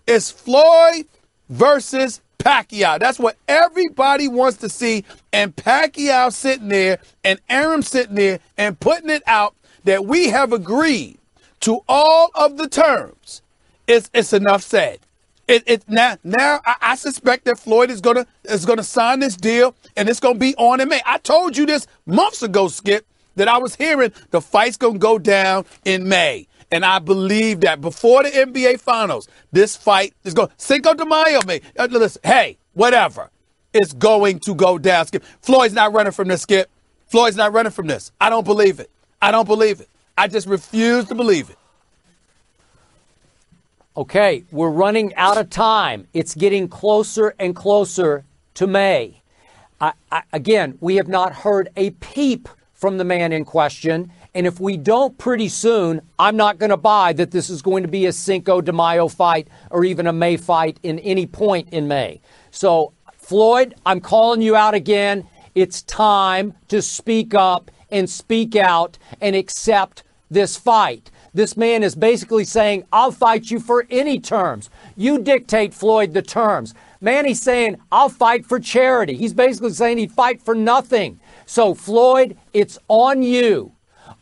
It's Floyd versus Pacquiao. That's what everybody wants to see. And Pacquiao sitting there and Arum sitting there and putting it out that we have agreed to all of the terms. It's enough said. Now I suspect that Floyd is gonna sign this deal and it's gonna be on in May. I told you this months ago, Skip, that I was hearing the fight's gonna go down in May. And I believe that before the NBA Finals, this fight is going Cinco de Mayo, May. Listen, hey, whatever. It's going to go down, Skip. Floyd's not running from this, Skip. Floyd's not running from this. I don't believe it. I don't believe it. I just refuse to believe it. Okay, we're running out of time. It's getting closer and closer to May. Again, we have not heard a peep from the man in question. And if we don't pretty soon, I'm not going to buy that this is going to be a Cinco de Mayo fight or even a May fight in any point in May. So, Floyd, I'm calling you out again. It's time to speak up and speak out and accept this fight. This man is basically saying, I'll fight you for any terms. You dictate, Floyd, the terms. Manny's saying, I'll fight for charity. He's basically saying he'd fight for nothing. So, Floyd, it's on you.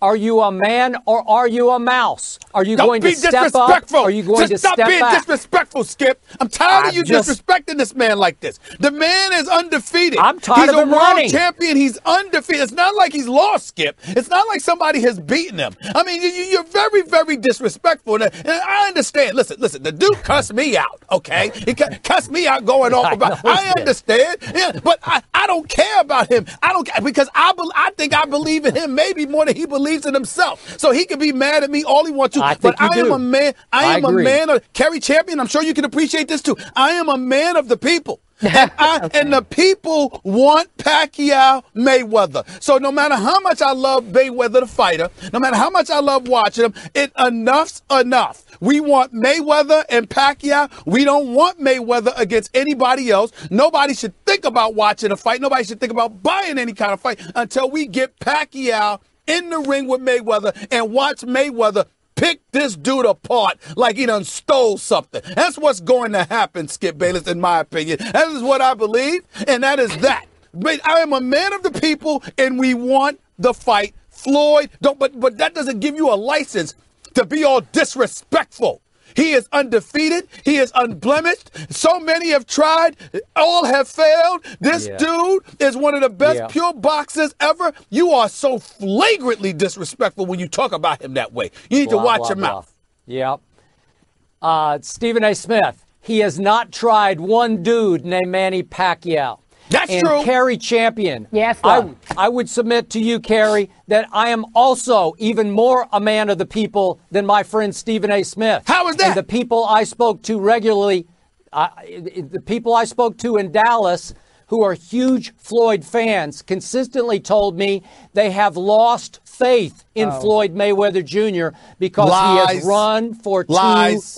Are you a man or are you a mouse? Are you going to step up? Or are you going to step back? Stop being disrespectful, Skip. I'm tired of you disrespecting this man like this. The man is undefeated. I'm tired of him running. He's a world champion. He's undefeated. It's not like he's lost, Skip. It's not like somebody has beaten him. I mean, you're very, very disrespectful. And I understand. Listen, the dude cussed me out, okay? He cussed me out going off about I understand. Yeah, but I don't care about him. I don't care because I think I believe in him maybe more than he believes in himself. So he can be mad at me all he wants to. But I am a man. I am a man of Kerry Champion. I'm sure you can appreciate this too. I am a man of the people. And the people want Pacquiao Mayweather. So no matter how much I love Mayweather the fighter, no matter how much I love watching him, enough's enough. We want Mayweather and Pacquiao. We don't want Mayweather against anybody else. Nobody should think about watching a fight. Nobody should think about buying any kind of fight until we get Pacquiao in the ring with Mayweather and watch Mayweather pick this dude apart like he done stole something. That's what's going to happen, Skip Bayless, in my opinion. That is what I believe, and that is that. But I am a man of the people, and we want the fight. Floyd, but that doesn't give you a license to be all disrespectful. He is undefeated. He is unblemished. So many have tried. All have failed. This dude is one of the best pure boxers ever. You are so flagrantly disrespectful when you talk about him that way. You need to watch your mouth. Yep. Stephen A. Smith, he has not tried one dude named Manny Pacquiao. That's true. And Kerry Champion. Yes, I would submit to you, Kerry, that I am also even more a man of the people than my friend Stephen A. Smith. How is that? And the people I spoke to regularly, the people I spoke to in Dallas who are huge Floyd fans consistently told me they have lost faith in Floyd Mayweather Jr. because he has run for too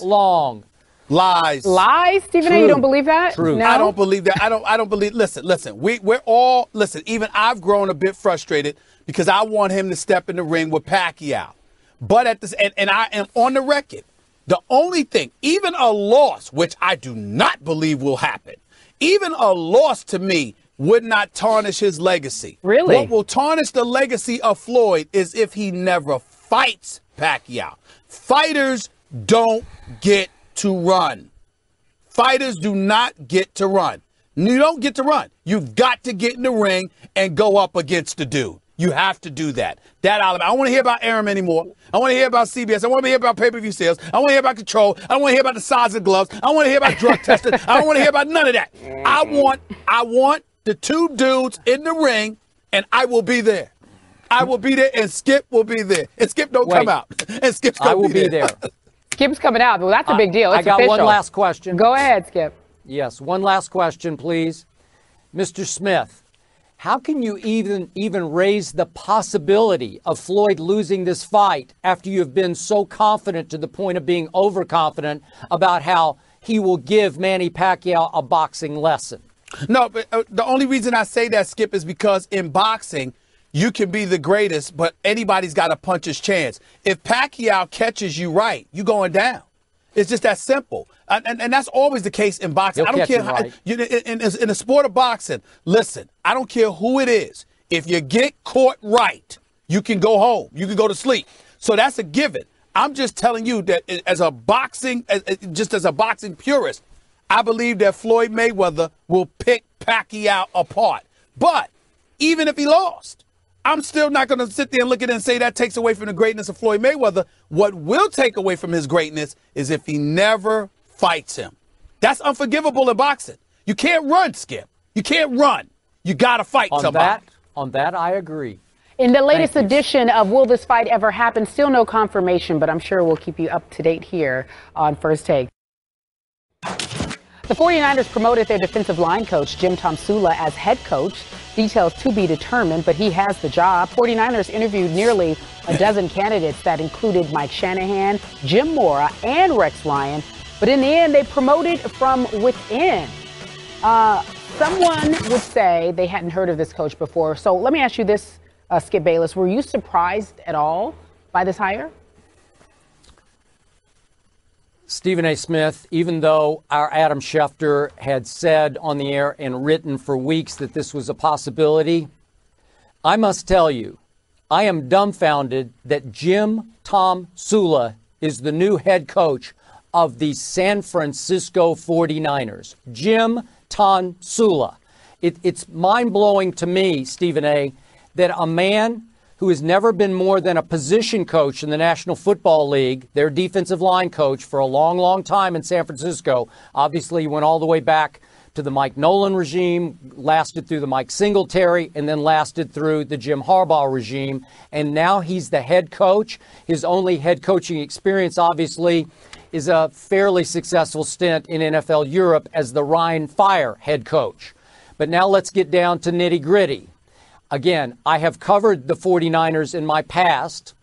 long. Lies. Lies, Stephen A. You don't believe that? True. No? I don't believe that. I don't believe. Listen. We're all even I've grown a bit frustrated because I want him to step in the ring with Pacquiao. But at this, and I am on the record. The only thing, even a loss, which I do not believe will happen, even a loss to me would not tarnish his legacy. Really? What will tarnish the legacy of Floyd is if he never fights Pacquiao. Fighters don't get to run. Fighters do not get to run. You don't get to run. You've got to get in the ring and go up against the dude. You have to do that. That element. I don't want to hear about Aram anymore. I want to hear about CBS. I want to hear about pay-per-view sales. I want to hear about control. I don't want to hear about the size of gloves. I don't want to hear about drug testing. I don't want to hear about none of that. I want the two dudes in the ring, and I will be there. I will be there, and Skip will be there. And Skip don't come out. And Skip's going to be there. Skip's coming out. Well, that's a big deal. It's I got official. one last question. Go ahead, Skip. Yes, one last question, please. Mr. Smith, how can you even raise the possibility of Floyd losing this fight after you have been so confident to the point of being overconfident about how he will give Manny Pacquiao a boxing lesson? No, but the only reason I say that, Skip, is because in boxing, you can be the greatest, but anybody's got a puncher's chance. If Pacquiao catches you right, you're going down. It's just that simple. And that's always the case in boxing. I don't care how, right. In the sport of boxing, listen, I don't care who it is. If you get caught right, you can go home. You can go to sleep. So that's a given. I'm just telling you that as a boxing purist, I believe that Floyd Mayweather will pick Pacquiao apart. But even if he lost, I'm still not going to sit there and look at it and say that takes away from the greatness of Floyd Mayweather. What will take away from his greatness is if he never fights him. That's unforgivable in boxing. You can't run, Skip. You can't run. You got to fight somebody. On that, I agree. In the latest edition of Will This Fight Ever Happen? Still no confirmation, but I'm sure we'll keep you up to date here on First Take. The 49ers promoted their defensive line coach, Jim Tomsula, as head coach. Details to be determined, but he has the job. 49ers interviewed nearly a dozen candidates that included Mike Shanahan, Jim Mora, and Rex Ryan. But in the end, they promoted from within. Someone would say they hadn't heard of this coach before. So let me ask you this, Skip Bayless. Were you surprised at all by this hire? Stephen A. Smith, even though our Adam Schefter had said on the air and written for weeks that this was a possibility, I must tell you, I am dumbfounded that Jim Tomsula is the new head coach of the San Francisco 49ers. Jim Tomsula. It's mind-blowing to me, Stephen A., that a man who has never been more than a position coach in the National Football League, their defensive line coach for a long, long time in San Francisco. Obviously, he went all the way back to the Mike Nolan regime, lasted through the Mike Singletary, and then lasted through the Jim Harbaugh regime. And now he's the head coach. His only head coaching experience, obviously, is a fairly successful stint in NFL Europe as the Ryan Fire head coach. But now let's get down to nitty-gritty. Again, I have covered the 49ers in my past.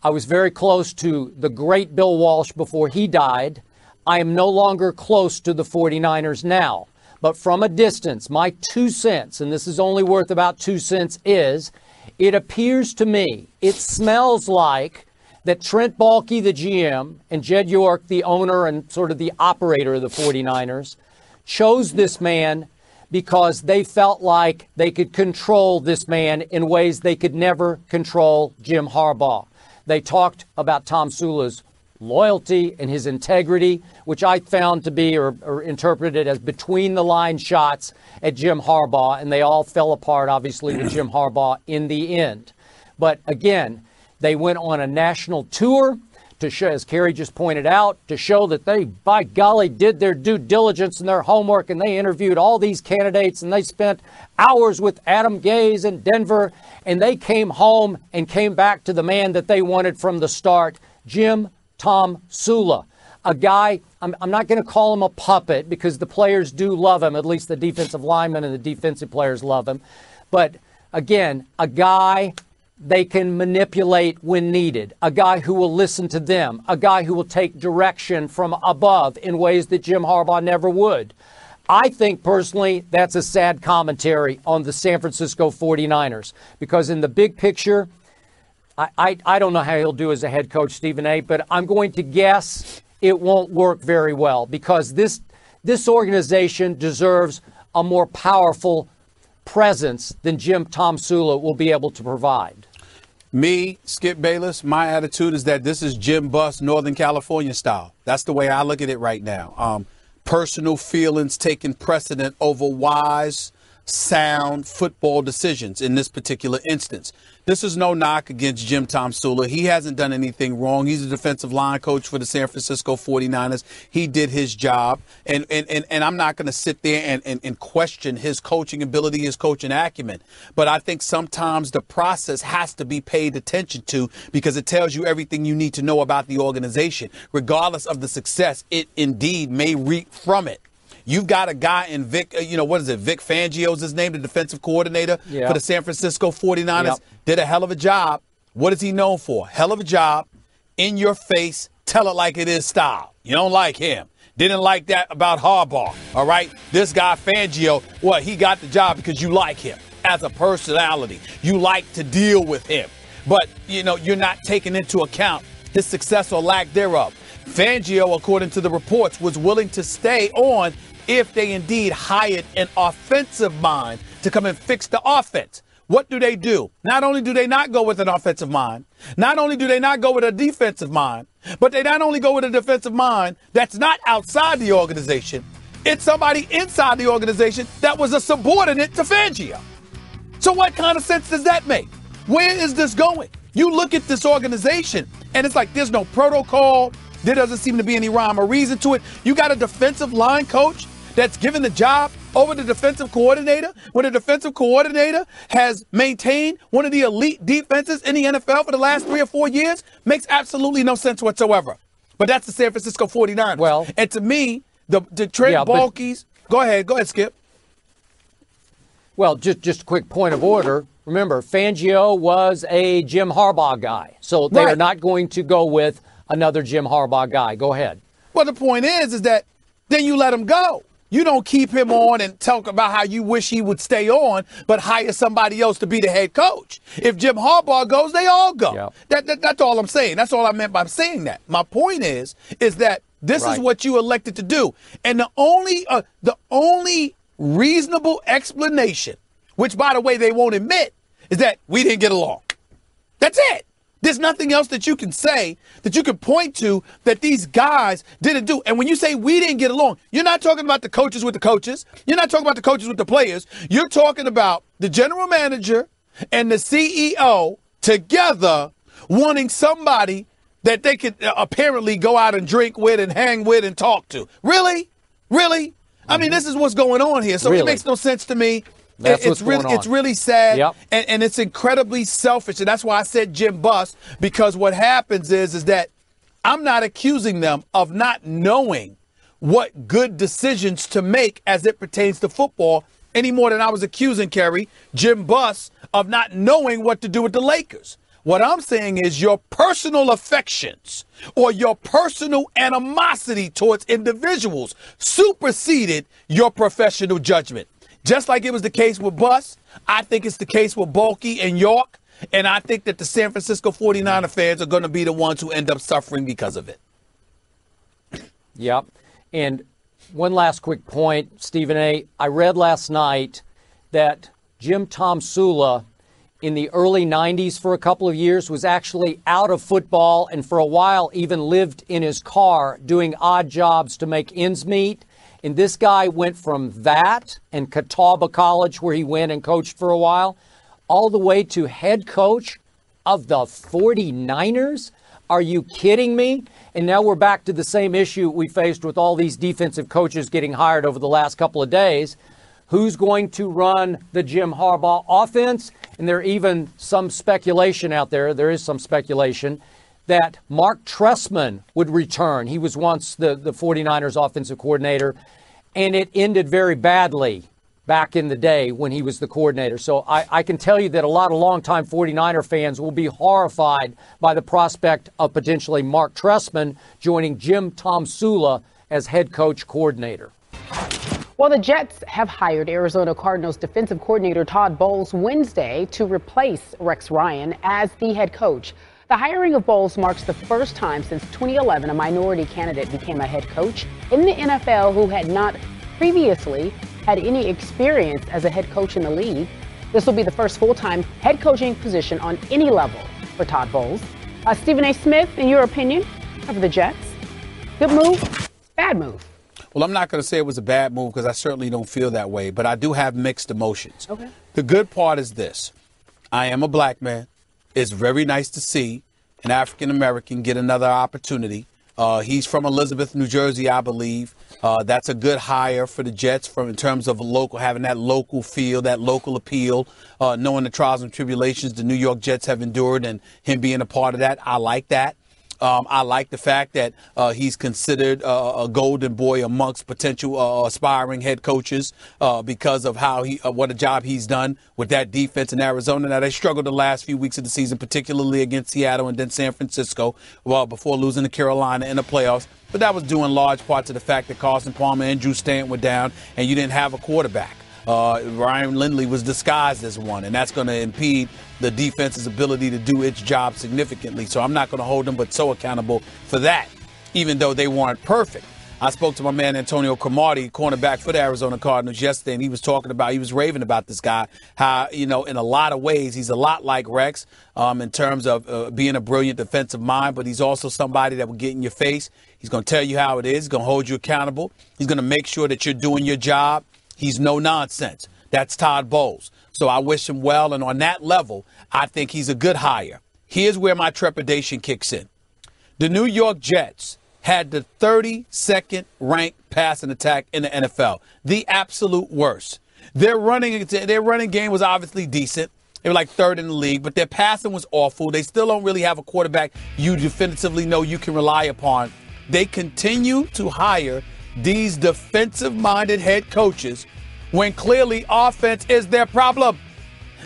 I was very close to the great Bill Walsh before he died. I am no longer close to the 49ers now. But from a distance, my 2 cents, and this is only worth about 2 cents, is it appears to me, it smells like that Trent Baalke, the GM, and Jed York, the owner and sort of the operator of the 49ers, chose this man because they felt like they could control this man in ways they could never control Jim Harbaugh. They talked about Tomsula's loyalty and his integrity, which I found to be or interpreted as between-the-line shots at Jim Harbaugh, and they all fell apart, obviously, with Jim Harbaugh in the end. But again, they went on a national tour to show, as Kerry just pointed out, to show that they, by golly, did their due diligence and their homework, and they interviewed all these candidates, and they spent hours with Adam Gase in Denver, and they came home and came back to the man that they wanted from the start, Jim Tomsula, a guy, I'm not going to call him a puppet because the players do love him, at least the defensive linemen and the defensive players love him, but again, a guy they can manipulate when needed, a guy who will listen to them, a guy who will take direction from above in ways that Jim Harbaugh never would. I think personally that's a sad commentary on the San Francisco 49ers because in the big picture, I don't know how he'll do as a head coach, Stephen A., but I'm going to guess it won't work very well because this organization deserves a more powerful presence than Jim Tomsula will be able to provide. Me, Skip Bayless, my attitude is that this is Jim Bus, Northern California style. That's the way I look at it right now. Personal feelings taking precedent over wise, sound football decisions in this particular instance. This is no knock against Jim Tomsula. He hasn't done anything wrong. He's a defensive line coach for the San Francisco 49ers. He did his job. And I'm not going to sit there and question his coaching ability, his coaching acumen. But I think sometimes the process has to be paid attention to because it tells you everything you need to know about the organization. Regardless of the success, it indeed may reap from it. You've got a guy in Vic, Vic Fangio's his name, the defensive coordinator for the San Francisco 49ers. Yep. Did a hell of a job. What is he known for? Hell of a job. In your face, tell it like it is style. You don't like him. Didn't like that about Harbaugh, all right? This guy Fangio, he got the job because you like him as a personality. You like to deal with him. But, you're not taking into account his success or lack thereof. Fangio, according to the reports, was willing to stay on if they indeed hired an offensive mind to come and fix the offense. What do? Not only do they not go with an offensive mind, not only do they not go with a defensive mind, but they not only go with a defensive mind that's not outside the organization, it's somebody inside the organization that was a subordinate to Fangio. So what kind of sense does that make? Where is this going? You look at this organization, and it's like there's no protocol. There doesn't seem to be any rhyme or reason to it. You got a defensive line coach that's given the job over the defensive coordinator when the defensive coordinator has maintained one of the elite defenses in the NFL for the last 3 or 4 years. Makes absolutely no sense whatsoever. But that's the San Francisco 49ers. Well, and to me, the Trent Baalke's. Go ahead, Skip. Well, just a quick point of order. Remember, Fangio was a Jim Harbaugh guy. So they are not going to go with another Jim Harbaugh guy. Go ahead. Well, the point is that then you let him go. You don't keep him on and talk about how you wish he would stay on, but hire somebody else to be the head coach. If Jim Harbaugh goes, they all go. Yep. That's all I'm saying. That's all I meant by saying that. My point is that this is what you elected to do. And the only reasonable explanation, which, by the way, they won't admit, is that we didn't get along. That's it. There's nothing else that you can say, that you can point to, that these guys didn't do. And when you say we didn't get along, you're not talking about the coaches with the coaches. You're not talking about the coaches with the players. You're talking about the general manager and the CEO together wanting somebody that they could apparently go out and drink with and hang with and talk to. Really? Really? I mean, this is what's going on here. So it makes no sense to me. It's really sad, and it's incredibly selfish, and that's why I said Jim Bust, because what happens is that I'm not accusing them of not knowing what good decisions to make as it pertains to football any more than I was accusing, Kerry, Jim Bust of not knowing what to do with the Lakers. What I'm saying is your personal affections or your personal animosity towards individuals superseded your professional judgment. Just like it was the case with Bus, I think it's the case with Baalke and York, and I think that the San Francisco 49er fans are going to be the ones who end up suffering because of it. Yep. And one last quick point, Stephen A. I read last night that Jim Tomsula in the early 90s for a couple of years was actually out of football and for a while even lived in his car doing odd jobs to make ends meet. And this guy went from that and Catawba College, where he went and coached for a while, all the way to head coach of the 49ers? Are you kidding me? And now we're back to the same issue we faced with all these defensive coaches getting hired over the last couple of days. Who's going to run the Jim Harbaugh offense? And there even some speculation out there, there is some speculation, that Mark Trestman would return. He was once the 49ers offensive coordinator, and it ended very badly back in the day when he was the coordinator. So I can tell you that a lot of longtime 49er fans will be horrified by the prospect of potentially Mark Trestman joining Jim Tomsula as head coach coordinator. Well, the Jets have hired Arizona Cardinals defensive coordinator Todd Bowles Wednesday to replace Rex Ryan as the head coach. The hiring of Bowles marks the first time since 2011 a minority candidate became a head coach in the NFL who had not previously had any experience as a head coach in the league. This will be the first full-time head coaching position on any level for Todd Bowles. Stephen A. Smith, in your opinion, of the Jets, good move, bad move? Well, I'm not going to say it was a bad move because I certainly don't feel that way, but I do have mixed emotions. Okay. The good part is this. I am a black man. It's very nice to see an African-American get another opportunity. He's from Elizabeth, New Jersey, I believe. That's a good hire for the Jets in terms of having that local feel, that local appeal, knowing the trials and tribulations the New York Jets have endured and him being a part of that. I like that. I like the fact that he's considered a golden boy amongst potential aspiring head coaches because of what a job he's done with that defense in Arizona. Now, they struggled the last few weeks of the season, particularly against Seattle and then San Francisco, before losing to Carolina in the playoffs. But that was due in large part to the fact that Carson Palmer and Drew Stanton were down and you didn't have a quarterback. Ryan Lindley was disguised as one, and that's going to impede the defense's ability to do its job significantly. So I'm not going to hold them but so accountable for that, even though they weren't perfect. I spoke to my man Antonio Cromartie, cornerback for the Arizona Cardinals yesterday, and he was raving about this guy, how, in a lot of ways, he's a lot like Rex in terms of being a brilliant defensive mind, but he's also somebody that will get in your face. He's going to tell you how it is. He's going to hold you accountable. He's going to make sure that you're doing your job. He's no nonsense. That's Todd Bowles. So I wish him well. And on that level, I think he's a good hire. Here's where my trepidation kicks in. The New York Jets had the 32nd ranked passing attack in the NFL. The absolute worst. Their running game was obviously decent. They were like third in the league, but their passing was awful. They still don't really have a quarterback you definitively know you can rely upon. They continue to hire these defensive-minded head coaches when clearly offense is their problem.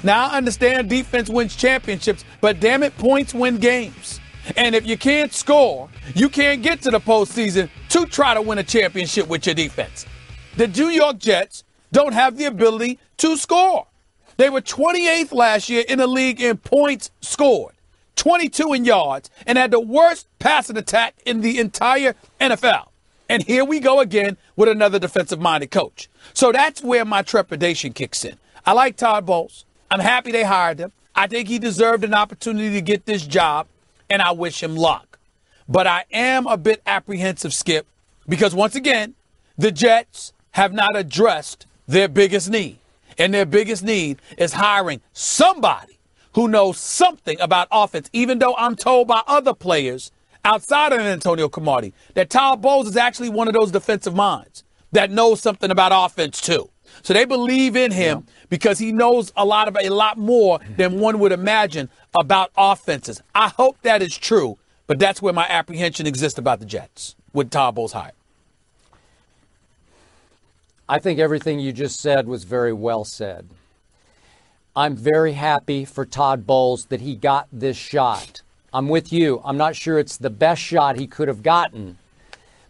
Now, I understand defense wins championships, but damn it, points win games. And if you can't score, you can't get to the postseason to try to win a championship with your defense. The New York Jets don't have the ability to score. They were 28th last year in the league in points scored, 22 in yards, and had the worst passing attack in the entire NFL. And here we go again with another defensive-minded coach. So that's where my trepidation kicks in. I like Todd Bowles. I'm happy they hired him. I think he deserved an opportunity to get this job, and I wish him luck. But I am a bit apprehensive, Skip, because once again, the Jets have not addressed their biggest need. And their biggest need is hiring somebody who knows something about offense, even though I'm told by other players outside of Antonio Cromartie that Todd Bowles is actually one of those defensive minds that knows something about offense too. So they believe in him because he knows a lot more than one would imagine about offenses. I hope that is true, but that's where my apprehension exists about the Jets with Todd Bowles hired. I think everything you just said was very well said. I'm very happy for Todd Bowles that he got this shot. I'm with you. I'm not sure it's the best shot he could have gotten,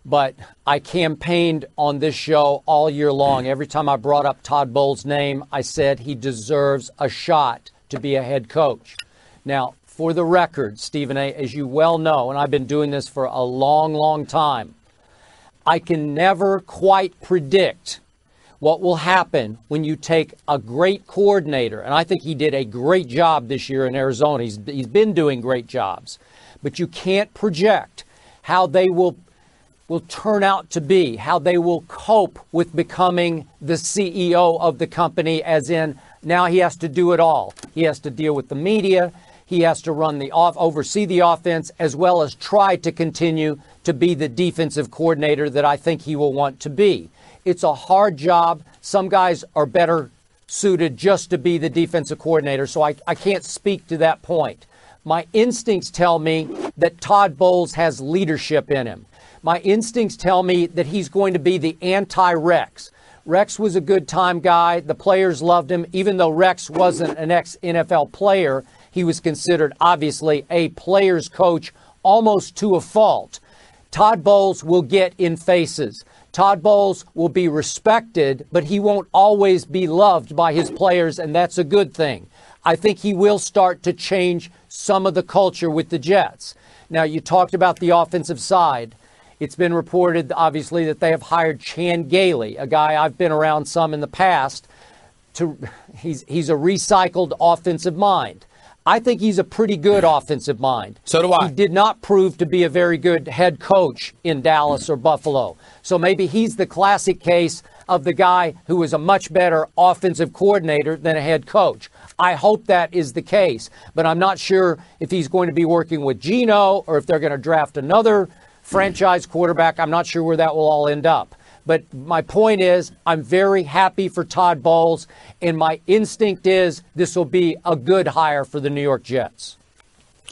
but I campaigned on this show all year long. Every time I brought up Todd Bowles' name, I said he deserves a shot to be a head coach. Now, for the record, Stephen A., as you well know, and I've been doing this for a long, long time, I can never quite predict what will happen when you take a great coordinator, and I think he did a great job this year in Arizona. He's been doing great jobs, but you can't project how they will turn out to be, how they will cope with becoming the CEO of the company, as in now he has to do it all. He has to deal with the media. He has to oversee the offense, as well as try to continue to be the defensive coordinator that I think he will want to be. It's a hard job. Some guys are better suited just to be the defensive coordinator, so I can't speak to that point. My instincts tell me that Todd Bowles has leadership in him. My instincts tell me that he's going to be the anti-Rex. Rex was a good time guy. The players loved him. Even though Rex wasn't an ex-NFL player, he was considered, obviously, a player's coach almost to a fault. Todd Bowles will get in faces. Todd Bowles will be respected, but he won't always be loved by his players, and that's a good thing. I think he will start to change some of the culture with the Jets. Now, you talked about the offensive side. It's been reported, obviously, that they have hired Chan Gailey, a guy I've been around some in the past. He's a recycled offensive mind. I think he's a pretty good offensive mind. So do I. He did not prove to be a very good head coach in Dallas or Buffalo. So maybe he's the classic case of the guy who is a much better offensive coordinator than a head coach. I hope that is the case, but I'm not sure if he's going to be working with Geno or if they're going to draft another franchise quarterback. I'm not sure where that will all end up. But my point is, I'm very happy for Todd Bowles, and my instinct is this will be a good hire for the New York Jets.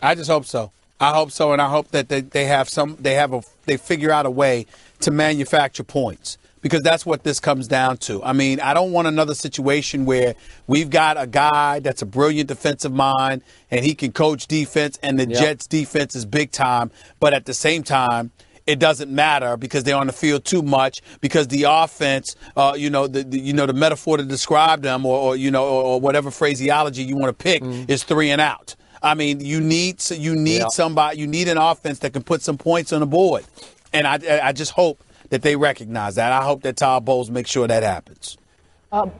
I just hope so. I hope so, and I hope that they figure out a way to manufacture points, because that's what this comes down to. I mean, I don't want another situation where we've got a guy that's a brilliant defensive mind and he can coach defense, and the Jets defense is big time, but at the same time, it doesn't matter because they're on the field too much, because the offense, the metaphor to describe them or whatever phraseology you want to pick is 3 and out. I mean, you need somebody, you need an offense that can put some points on the board. And I just hope that they recognize that. I hope that Todd Bowles makes sure that happens.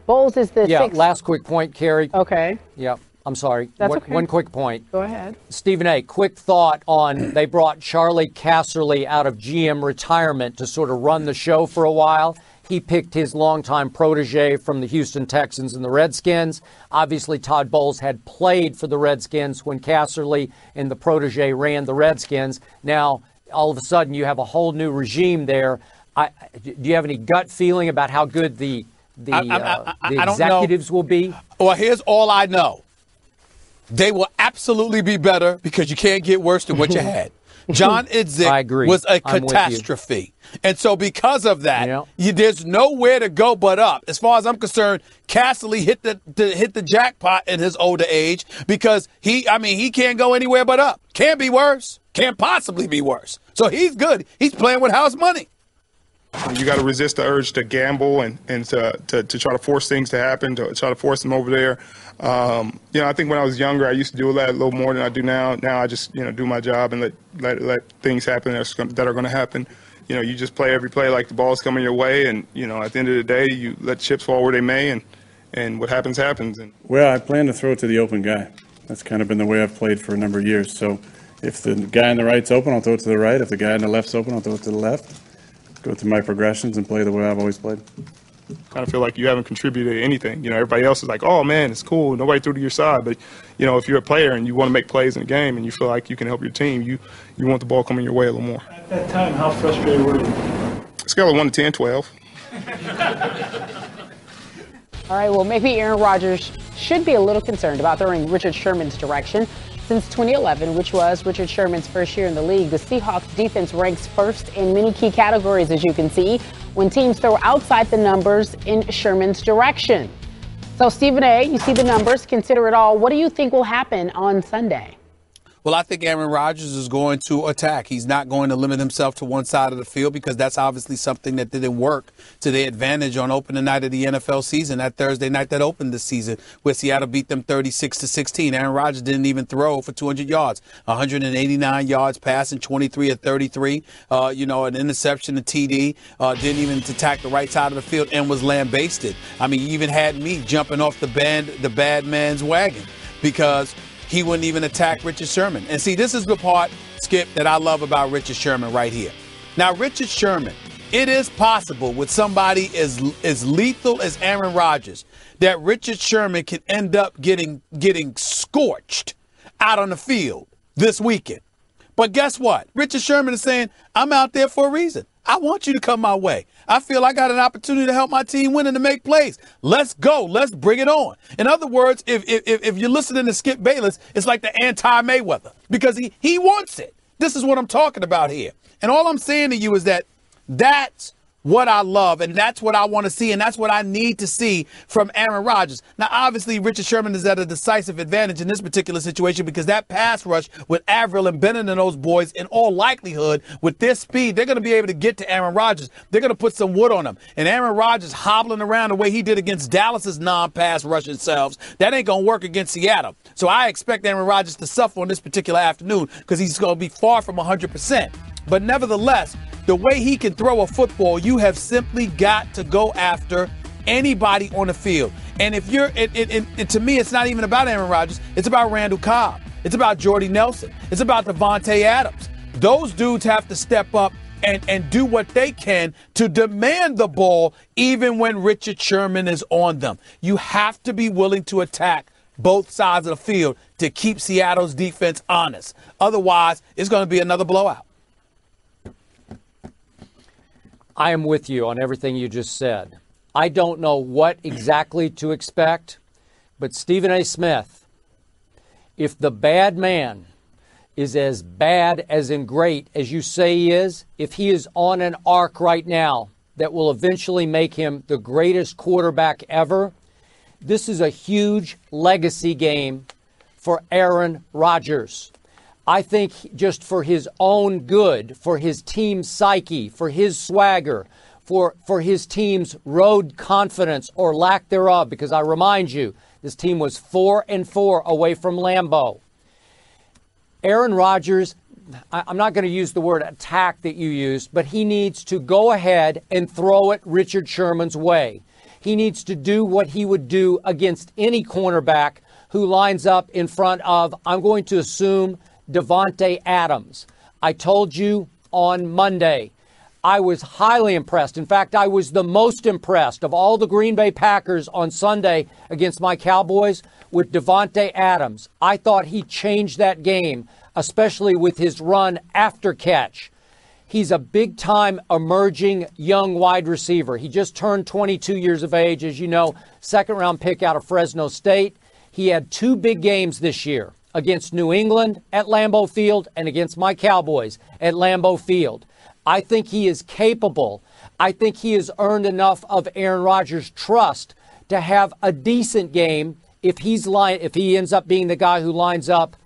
Bowles is the sixth. Last quick point, Carrie. Okay. Yeah. I'm sorry. That's okay. One quick point. Go ahead. Stephen A., quick thought on they brought Charlie Casserly out of GM retirement to sort of run the show for a while. He picked his longtime protege from the Houston Texans and the Redskins. Obviously, Todd Bowles had played for the Redskins when Casserly and the protege ran the Redskins. Now, all of a sudden, you have a whole new regime there. Do you have any gut feeling about how good the executives will be? Well, here's all I know. They will absolutely be better because you can't get worse than what you had. John Idzik was a catastrophe. And so because of that, there's nowhere to go but up. As far as I'm concerned, Casserly hit the jackpot in his older age because he can't go anywhere but up. Can't be worse. Can't possibly be worse. So he's good. He's playing with house money. You got to resist the urge to gamble and to try to force things to happen, to try to force them over there. I think when I was younger, I used to do that a little more than I do now. Now I just, do my job and let things happen that are going to happen. You just play every play like the ball's coming your way, and, at the end of the day, you let chips fall where they may, and what happens, happens. Well, I plan to throw it to the open guy. That's kind of been the way I've played for a number of years. So if the guy on the right's open, I'll throw it to the right. If the guy on the left's open, I'll throw it to the left. Go through my progressions and play the way I've always played. Kind of feel like you haven't contributed to anything. Everybody else is like, oh, man, it's cool. Nobody threw to your side. But, if you're a player and you want to make plays in a game and you feel like you can help your team, you want the ball coming your way a little more. At that time, how frustrated were you? Scale of 1 to 10, 12. All right, well, maybe Aaron Rodgers should be a little concerned about throwing Richard Sherman's direction. Since 2011, which was Richard Sherman's first year in the league, the Seahawks defense ranks first in many key categories, as you can see, when teams throw outside the numbers in Sherman's direction. So, Stephen A., you see the numbers, consider it all. What do you think will happen on Sunday? Well, I think Aaron Rodgers is going to attack. He's not going to limit himself to one side of the field because that's obviously something that didn't work to their advantage on opening night of the NFL season, that Thursday night that opened the season, where Seattle beat them 36-16. Aaron Rodgers didn't even throw for 200 yards, 189 yards passing, 23 of 33, an interception, a TD, didn't even attack the right side of the field and was lambasted. I mean, he even had me jumping off the bad man's wagon because he wouldn't even attack Richard Sherman. And see, this is the part, Skip, that I love about Richard Sherman right here. Now, Richard Sherman, it is possible with somebody as lethal as Aaron Rodgers that Richard Sherman can end up getting scorched out on the field this weekend. But guess what? Richard Sherman is saying, I'm out there for a reason. I want you to come my way. I feel I got an opportunity to help my team win and to make plays. Let's go. Let's bring it on. In other words, if you're listening to Skip Bayless, it's like the anti-Mayweather because he wants it. This is what I'm talking about here. And all I'm saying to you is that that's what I love, and that's what I want to see, and that's what I need to see from Aaron Rodgers. Now, obviously, Richard Sherman is at a decisive advantage in this particular situation because that pass rush with Avril and Bennett and those boys, in all likelihood, with their speed, they're going to be able to get to Aaron Rodgers. They're going to put some wood on him. And Aaron Rodgers hobbling around the way he did against Dallas's non-pass rushing selves, that ain't going to work against Seattle. So I expect Aaron Rodgers to suffer on this particular afternoon because he's going to be far from 100%. But nevertheless, the way he can throw a football, you have simply got to go after anybody on the field. And if you're, to me, it's not even about Aaron Rodgers. It's about Randall Cobb. It's about Jordy Nelson. It's about Devontae Adams. Those dudes have to step up and do what they can to demand the ball even when Richard Sherman is on them. You have to be willing to attack both sides of the field to keep Seattle's defense honest. Otherwise, it's going to be another blowout. I am with you on everything you just said. I don't know what exactly to expect, but Stephen A. Smith, if the bad man is as bad as in great as you say he is, if he is on an arc right now that will eventually make him the greatest quarterback ever, this is a huge legacy game for Aaron Rodgers. I think just for his own good, for his team's psyche, for his swagger, for his team's road confidence or lack thereof, because I remind you, this team was 4-4 away from Lambeau. Aaron Rodgers, I'm not going to use the word attack that you used, but he needs to go ahead and throw it Richard Sherman's way. He needs to do what he would do against any cornerback who lines up in front of, I'm going to assume, Davante Adams. I told you on Monday, I was highly impressed. In fact, I was the most impressed of all the Green Bay Packers on Sunday against my Cowboys with Davante Adams. I thought he changed that game, especially with his run after catch. He's a big-time emerging young wide receiver. He just turned 22 years of age, as you know, second-round pick out of Fresno State. He had 2 big games this year against New England at Lambeau Field and against my Cowboys at Lambeau Field. I think he is capable. I think he has earned enough of Aaron Rodgers' trust to have a decent game if he ends up being the guy who lines up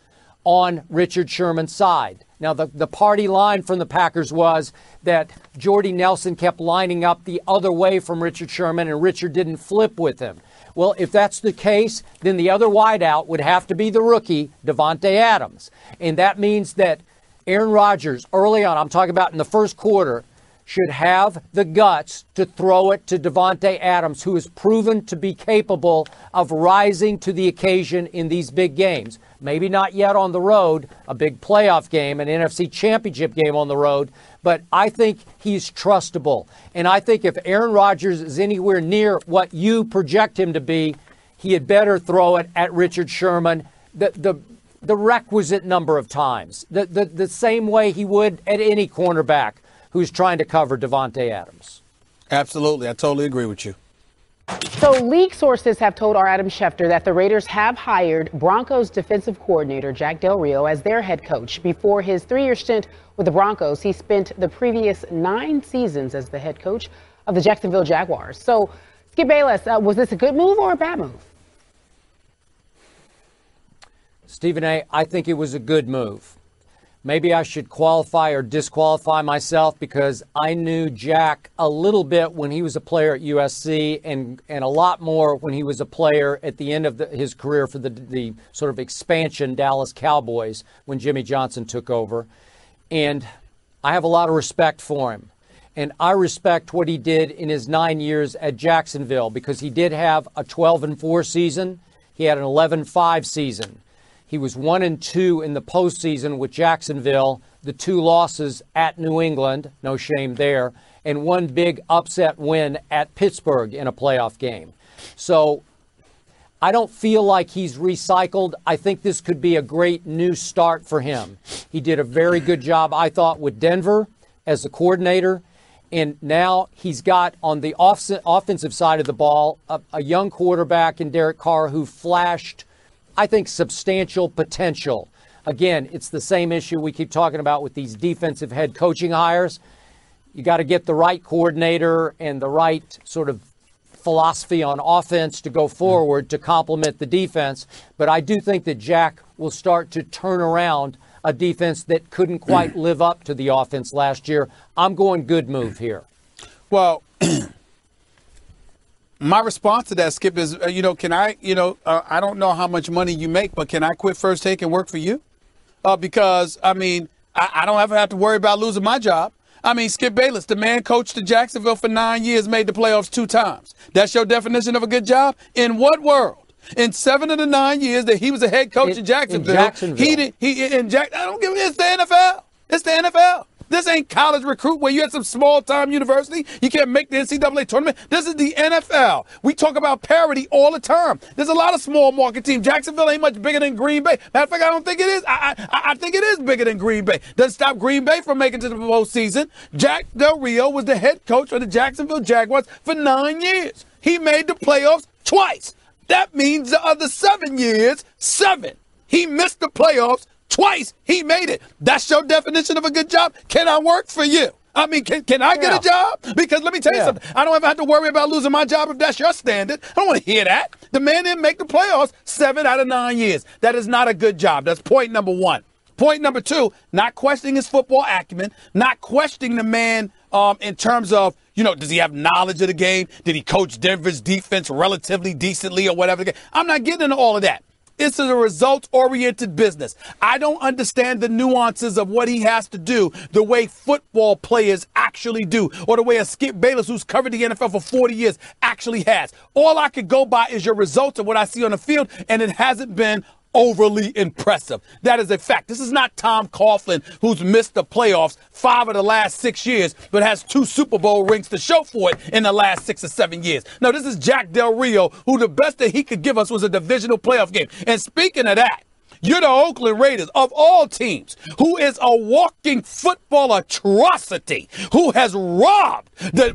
on Richard Sherman's side. Now, the party line from the Packers was that Jordy Nelson kept lining up the other way from Richard Sherman and Richard didn't flip with him. Well, if that's the case, then the other wideout would have to be the rookie, Davante Adams. And that means that Aaron Rodgers, early on, I'm talking about in the first quarter, should have the guts to throw it to Davante Adams, who is proven to be capable of rising to the occasion in these big games. Maybe not yet on the road, a big playoff game, an NFC championship game on the road, but I think he's trustable. And I think if Aaron Rodgers is anywhere near what you project him to be, he had better throw it at Richard Sherman the requisite number of times, the same way he would at any cornerback who's trying to cover Davante Adams. Absolutely. I totally agree with you. So league sources have told our Adam Schefter that the Raiders have hired Broncos defensive coordinator Jack Del Rio as their head coach. Before his 3-year stint with the Broncos, he spent the previous 9 seasons as the head coach of the Jacksonville Jaguars. So, Skip Bayless, was this a good move or a bad move? Stephen A., I think it was a good move. Maybe I should qualify or disqualify myself because I knew Jack a little bit when he was a player at USC and a lot more when he was a player at the end of his career for the sort of expansion Dallas Cowboys when Jimmy Johnson took over. And I have a lot of respect for him. And I respect what he did in his 9 years at Jacksonville because he did have a 12-4 season. He had an 11-5 season. He was 1-2 in the postseason with Jacksonville, the 2 losses at New England, no shame there, and 1 big upset win at Pittsburgh in a playoff game. So I don't feel like he's recycled. I think this could be a great new start for him. He did a very good job, I thought, with Denver as the coordinator. And now he's got on the offensive side of the ball a young quarterback in Derek Carr who flashed, I think, substantial potential. Again, it's the same issue we keep talking about with these defensive head coaching hires. You got to get the right coordinator and the right sort of philosophy on offense to go forward to complement the defense. But I do think that Jack will start to turn around a defense that couldn't quite live up to the offense last year. I'm going good move here. Well, my response to that, Skip, is, can I, I don't know how much money you make, but can I quit First Take and work for you? Because, I don't ever have to worry about losing my job. I mean, Skip Bayless, the man coached in Jacksonville for 9 years, made the playoffs 2 times. That's your definition of a good job? In what world? In 7 of the 9 years that he was a head coach in Jacksonville, I don't give a, it's the NFL. It's the NFL. This ain't college recruit where you at some small-time university. You can't make the NCAA tournament. This is the NFL. We talk about parity all the time. There's a lot of small market teams. Jacksonville ain't much bigger than Green Bay. Matter of fact, I don't think it is. I think it is bigger than Green Bay. Doesn't stop Green Bay from making it to the postseason. Jack Del Rio was the head coach of the Jacksonville Jaguars for 9 years. He made the playoffs twice. That means the other 7 years, 7. He missed the playoffs twice. He made it. That's your definition of a good job? Can I work for you? I mean, can I get a job? Because let me tell you something. I don't ever have to worry about losing my job if that's your standard. I don't want to hear that. The man didn't make the playoffs 7 out of 9 years. That is not a good job. That's point number 1. Point number 2, not questioning his football acumen, not questioning the man in terms of, does he have knowledge of the game? Did he coach Denver's defense relatively decently or whatever? I'm not getting into all of that. It's a results-oriented business. I don't understand the nuances of what he has to do the way football players actually do, or the way a Skip Bayless, who's covered the NFL for 40 years, actually has. All I could go by is your results of what I see on the field, and it hasn't been overly impressive. That is a fact. This is not Tom Coughlin, who's missed the playoffs 5 of the last 6 years, but has 2 Super Bowl rings to show for it in the last 6 or 7 years. No, this is Jack Del Rio, who the best that he could give us was a divisional playoff game. And speaking of that, you're the Oakland Raiders, of all teams, who is a walking football atrocity, who has robbed the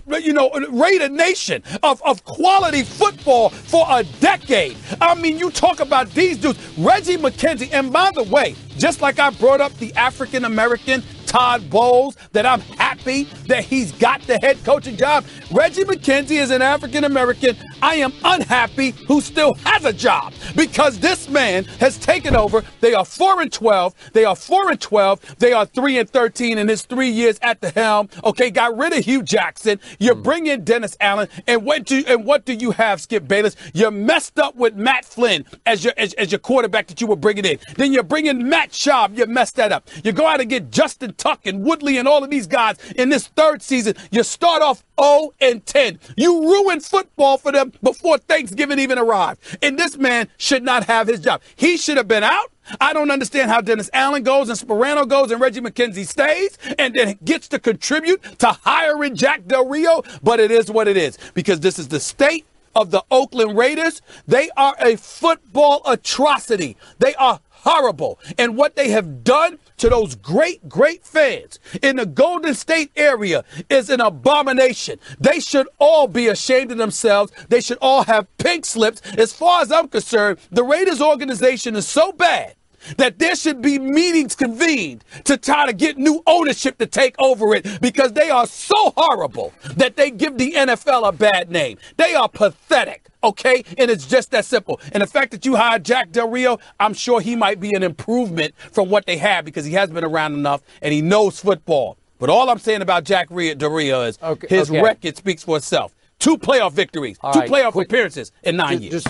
Raider Nation of quality football for a decade. I mean, you talk about these dudes, Reggie McKenzie, and by the way, just like I brought up the African-American Todd Bowles, that I'm happy that he's got the head coaching job. Reggie McKenzie is an African-American I am unhappy who still has a job, because this man has taken over. They are 4-12. They are 4-12. They are 3-13 in his 3 years at the helm. Okay, got rid of Hugh Jackson. You bring in Dennis Allen, and what do you have, Skip Bayless? You messed up with Matt Flynn as your quarterback that you were bringing in. Then you bring in Matt Schaub. You messed that up. You go out and get Justin Tuck and Woodley and all of these guys in this 3rd season. You start off 0-10. You ruined football for them before Thanksgiving even arrived. And this man should not have his job. He should have been out. I don't understand how Dennis Allen goes and Sperano goes and Reggie McKenzie stays and then gets to contribute to hiring Jack Del Rio. But it is what it is, because this is the state of the Oakland Raiders. They are a football atrocity. They are horrible. And what they have done to those great fans in the Golden State area is an abomination. They should all be ashamed of themselves. They should all have pink slips. As far as I'm concerned, the Raiders organization is so bad that there should be meetings convened to try to get new ownership to take over it, because they are so horrible that they give the NFL a bad name. They are pathetic. Okay, and it's just that simple. And the fact that you hired Jack Del Rio, I'm sure he might be an improvement from what they have, because he has been around enough and he knows football. But all I'm saying about Jack Del Rio is his record speaks for itself. 2 playoff victories, all 2 playoff appearances in 9 years.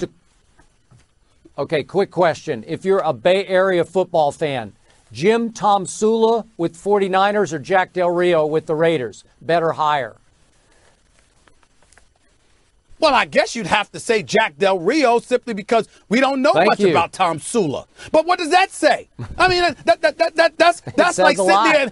Okay, quick question. If you're a Bay Area football fan, Jim Tom Sula with 49ers or Jack Del Rio with the Raiders? Better hire? Well, I guess you'd have to say Jack Del Rio, simply because we don't know much about Tom Sula. But what does that say? I mean, that's like sitting there.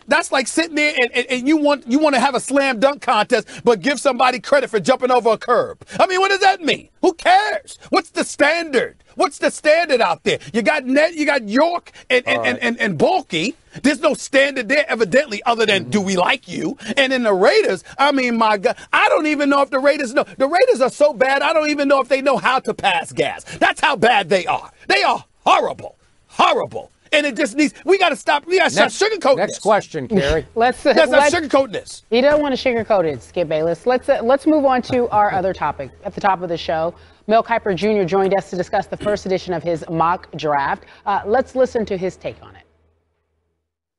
That's like sitting there and you want to have a slam dunk contest, but give somebody credit for jumping over a curb. I mean, what does that mean? Who cares? What's the standard? What's the standard out there? You got York and Bulky. There's no standard there, evidently, other than do we like you? And in the Raiders, I mean, my God, I don't even know if the Raiders know. The Raiders are so bad, I don't even know if they know how to pass gas. That's how bad they are. They are horrible, horrible. And it just needs, we got to stop. We got to start sugarcoating this. Next question, Carrie. Let's sugarcoat this. You don't want to sugarcoat it, Skip Bayless. Let's move on to our other topic at the top of the show. Mel Kiper Jr. joined us to discuss the first edition of his mock draft. Let's listen to his take on it.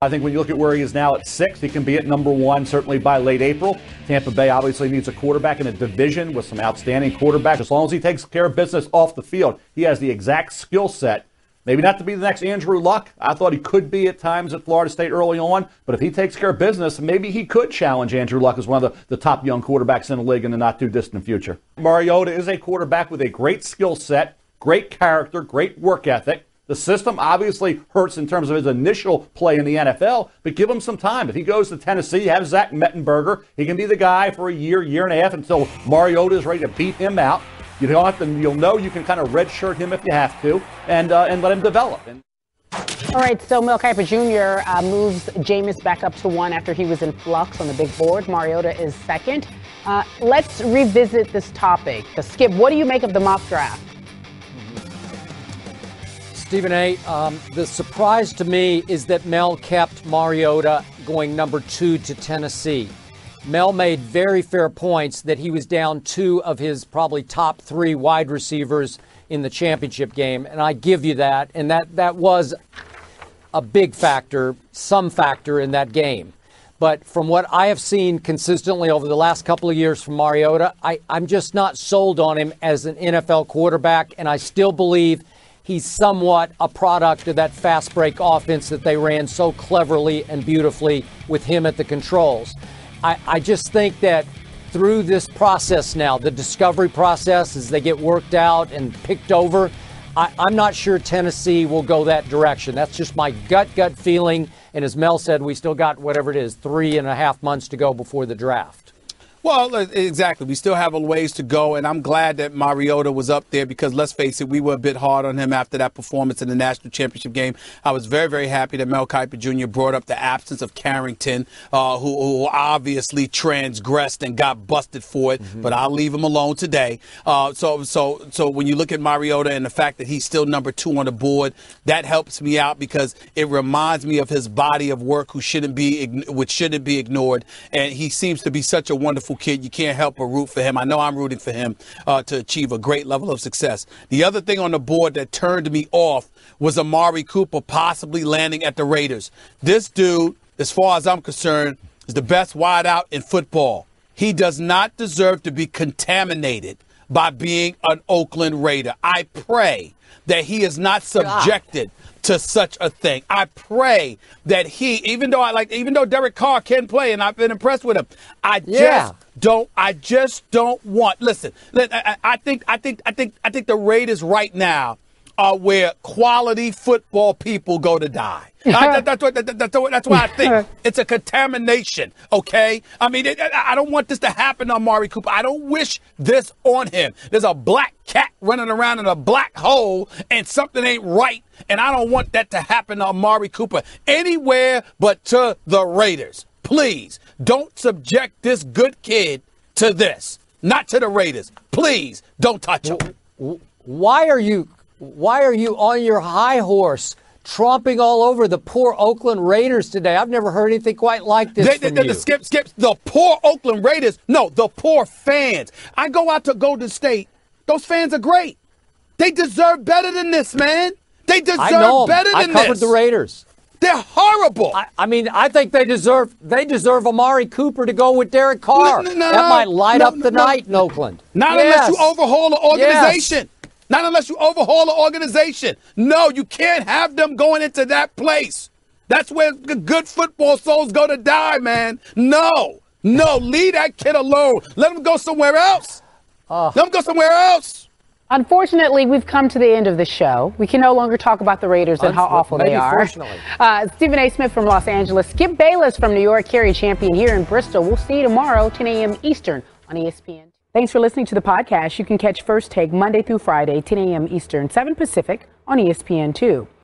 I think when you look at where he is now at 6, he can be at number 1 certainly by late April. Tampa Bay obviously needs a quarterback in a division with some outstanding quarterbacks. As long as he takes care of business off the field, he has the exact skill set Maybe not to be the next Andrew Luck. I thought he could be at times at Florida State early on, but if he takes care of business, maybe he could challenge Andrew Luck as one of the top young quarterbacks in the league in the not-too-distant future. Mariota is a quarterback with a great skill set, great character, great work ethic. The system obviously hurts in terms of his initial play in the NFL, but give him some time. If he goes to Tennessee, have Zach Mettenberger, he can be the guy for a year, year and a half until Mariota is ready to beat him out. You don't have to, you'll know you can kind of redshirt him if you have to, and let him develop. All right, so Mel Kiper Jr. Moves Jameis back up to 1 after he was in flux on the big board. Mariota is second. Let's revisit this topic. Skip, what do you make of the mock draft? Stephen A., the surprise to me is that Mel kept Mariota going number 2 to Tennessee. Mel made very fair points that he was down 2 of his probably top 3 wide receivers in the championship game, and I give you that, and that was a big factor, some factor in that game. But from what I have seen consistently over the last couple of years from Mariota, I'm just not sold on him as an NFL quarterback, and I still believe he's somewhat a product of that fast break offense that they ran so cleverly and beautifully with him at the controls. I just think that through this process now, the discovery process, as they get worked out and picked over, I'm not sure Tennessee will go that direction. That's just my gut feeling. And as Mel said, we still got whatever it is, 3.5 months to go before the draft. Well, exactly. We still have a ways to go, and I'm glad that Mariota was up there because, let's face it, we were a bit hard on him after that performance in the national championship game. I was very, very happy that Mel Kiper Jr. brought up the absence of Carrington, who obviously transgressed and got busted for it, but I'll leave him alone today. So when you look at Mariota and the fact that he's still number 2 on the board, that helps me out because it reminds me of his body of work, which shouldn't be ignored, and he seems to be such a wonderful kid. You can't help but root for him. I know I'm rooting for him to achieve a great level of success. The other thing on the board that turned me off was Amari Cooper possibly landing at the Raiders. This dude, as far as I'm concerned, is the best wideout in football. He does not deserve to be contaminated by being an Oakland Raider. I pray that he is not subjected to such a thing. I pray that he, even though Derek Carr can play and I've been impressed with him, I just don't want. Listen, I think the Raiders right now are where quality football people go to die. That's why I think it's a contamination, okay? I mean, I don't want this to happen to Amari Cooper. I don't wish this on him. There's a black cat running around in a black hole and something ain't right, and I don't want that to happen to Amari Cooper anywhere but to the Raiders. Please, don't subject this good kid to this. Not to the Raiders. Please, don't touch him. Why are you on your high horse tromping all over the poor Oakland Raiders today? I've never heard anything quite like this from you. Skip, the poor Oakland Raiders. No, the poor fans. I go out to Golden State. Those fans are great. They deserve better than this, man. They deserve better than this. I covered the Raiders. They're horrible. I mean, I think they deserve Amari Cooper to go with Derek Carr. That might light up the night in Oakland. Not unless you overhaul the organization. Yes. Not unless you overhaul the organization. No, you can't have them going into that place. That's where the good football souls go to die, man. No, leave that kid alone. Let him go somewhere else. Let him go somewhere else. Unfortunately, we've come to the end of the show. We can no longer talk about the Raiders and how awful they are. Stephen A. Smith from Los Angeles, Skip Bayless from New York, Kerry Champion here in Bristol. We'll see you tomorrow, 10 a.m. Eastern on ESPN. Thanks for listening to the podcast. You can catch First Take Monday through Friday, 10 a.m. Eastern, 7 Pacific on ESPN2.